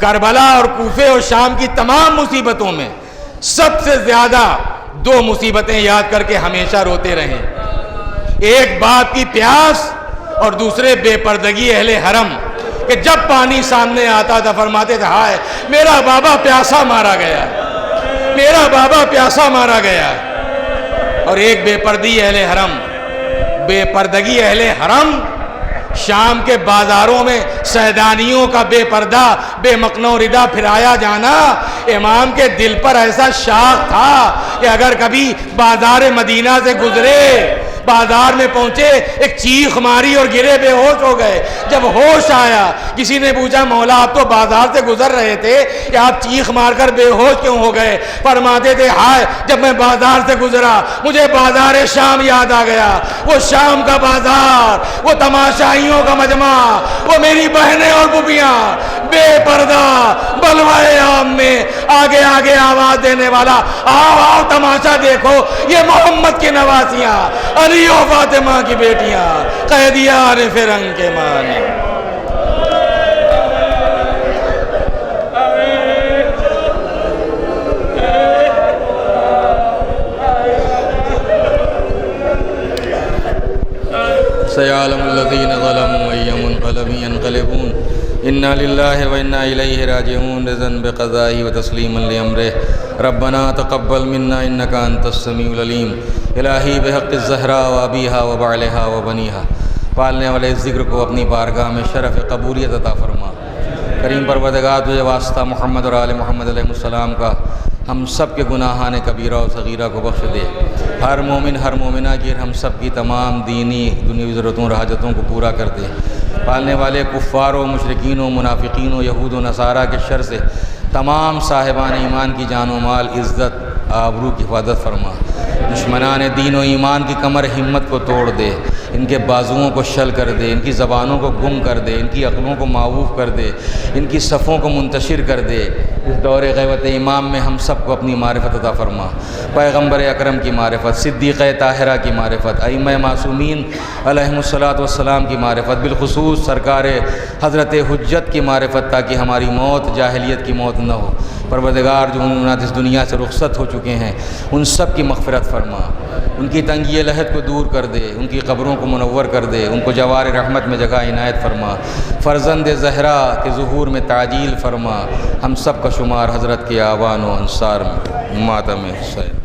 کربلا اور کوفے اور شام کی تمام مصیبتوں میں سب سے زیادہ 2 مصیبتیں یاد کر کے ہمیشہ روتے رہے، ایک باپ کی پیاس اور دوسرے بے پردگی اہل حرم، کہ جب پانی سامنے آتا تھا فرماتے تھے ہائے میرا بابا پیاسا مارا گیا، میرا بابا پیاسا مارا گیا۔ اور ایک بے پردگی اہل حرم، بے پردگی اہل حرم، شام کے بازاروں میں سیدانیوں کا بے پردہ بے مقنع ردا پھرایا جانا امام کے دل پر ایسا شاخ تھا کہ اگر کبھی بازار مدینہ سے گزرے، بازار میں پہنچے، ایک چیخ ماری اور گرے، بے ہوش ہو گئے۔ جب ہوش آیا کسی نے پوچھا مولا آپ تو بازار سے گزر رہے تھے کہ آپ چیخ مار کر بے ہوش کیوں ہو گئے؟ فرماتے تھے ہائے جب میں بازار سے گزرا مجھے بازار شام یاد آ گیا، وہ شام کا بازار، وہ تماشائیوں کا مجمع، وہ میری بہنیں اور بھوبیاں بے پردہ بلوائے عام میں آگے آگے آواز دینے والا، آؤ آؤ تماشا دیکھو، یہ محمد کی نواسیاں، علی و فاطمہ کی بیٹیاں، قیدیان فرنگ کے مانے۔ یکسبون انا للہ و انا الیہ راجعون رضا بقضائہ و تسلیما لامرہ ربنا تقبل منا انک انت السمیع العلیم الہی بحق الزہراء و ابیہا و بعلہا و بنیہا پالنے والے ذکر کو اپنی بارگاہ میں شرف قبولیت عطا فرما۔ کریم پروردگار تجھے واسطہ محمد اور آل محمد علیہ السلام کا ہم سب کے گناہان کبیرہ و صغیرہ کو بخش دے، ہر مومن ہر مومنہ کی ہم سب کی تمام دینی دنیاوی ضرورتوں اور حاجتوں کو پورا کر دے۔ پالنے والے کفار و مشرکین و منافقین و یہود و نصارہ کے شر سے تمام صاحبان ایمان کی جان و مال عزت آبرو کی حفاظت فرما۔ دشمنان دین و ایمان کی کمر ہمت کو توڑ دے، ان کے بازوؤں کو شل کر دے، ان کی زبانوں کو گم کر دے، ان کی عقلوں کو معوف کر دے، ان کی صفوں کو منتشر کر دے۔ اس دور غیبت امام میں ہم سب کو اپنی معرفت عطا فرما، پیغمبر اکرم کی معرفت، صدیقہ طاہرہ کی معرفت، ائمہ معصومین علیہم الصلاۃ والسلام کی معرفت، بالخصوص سرکار حضرت حجت کی معرفت، تاکہ ہماری موت جاہلیت کی موت نہ ہو۔ پروردگار جو انہوں اس دنیا سے رخصت ہو چکے ہیں ان سب کی مغفرت فرما، ان کی تنگی لحد کو دور کر دے، ان کی قبروں کو منور کر دے، ان کو جوار رحمت میں جگہ عنایت فرما، فرزند زہرا کے ظہور میں تعجیل فرما۔ ہم سب کا شمار حضرت کے آوان و انصار میں ماتم حسین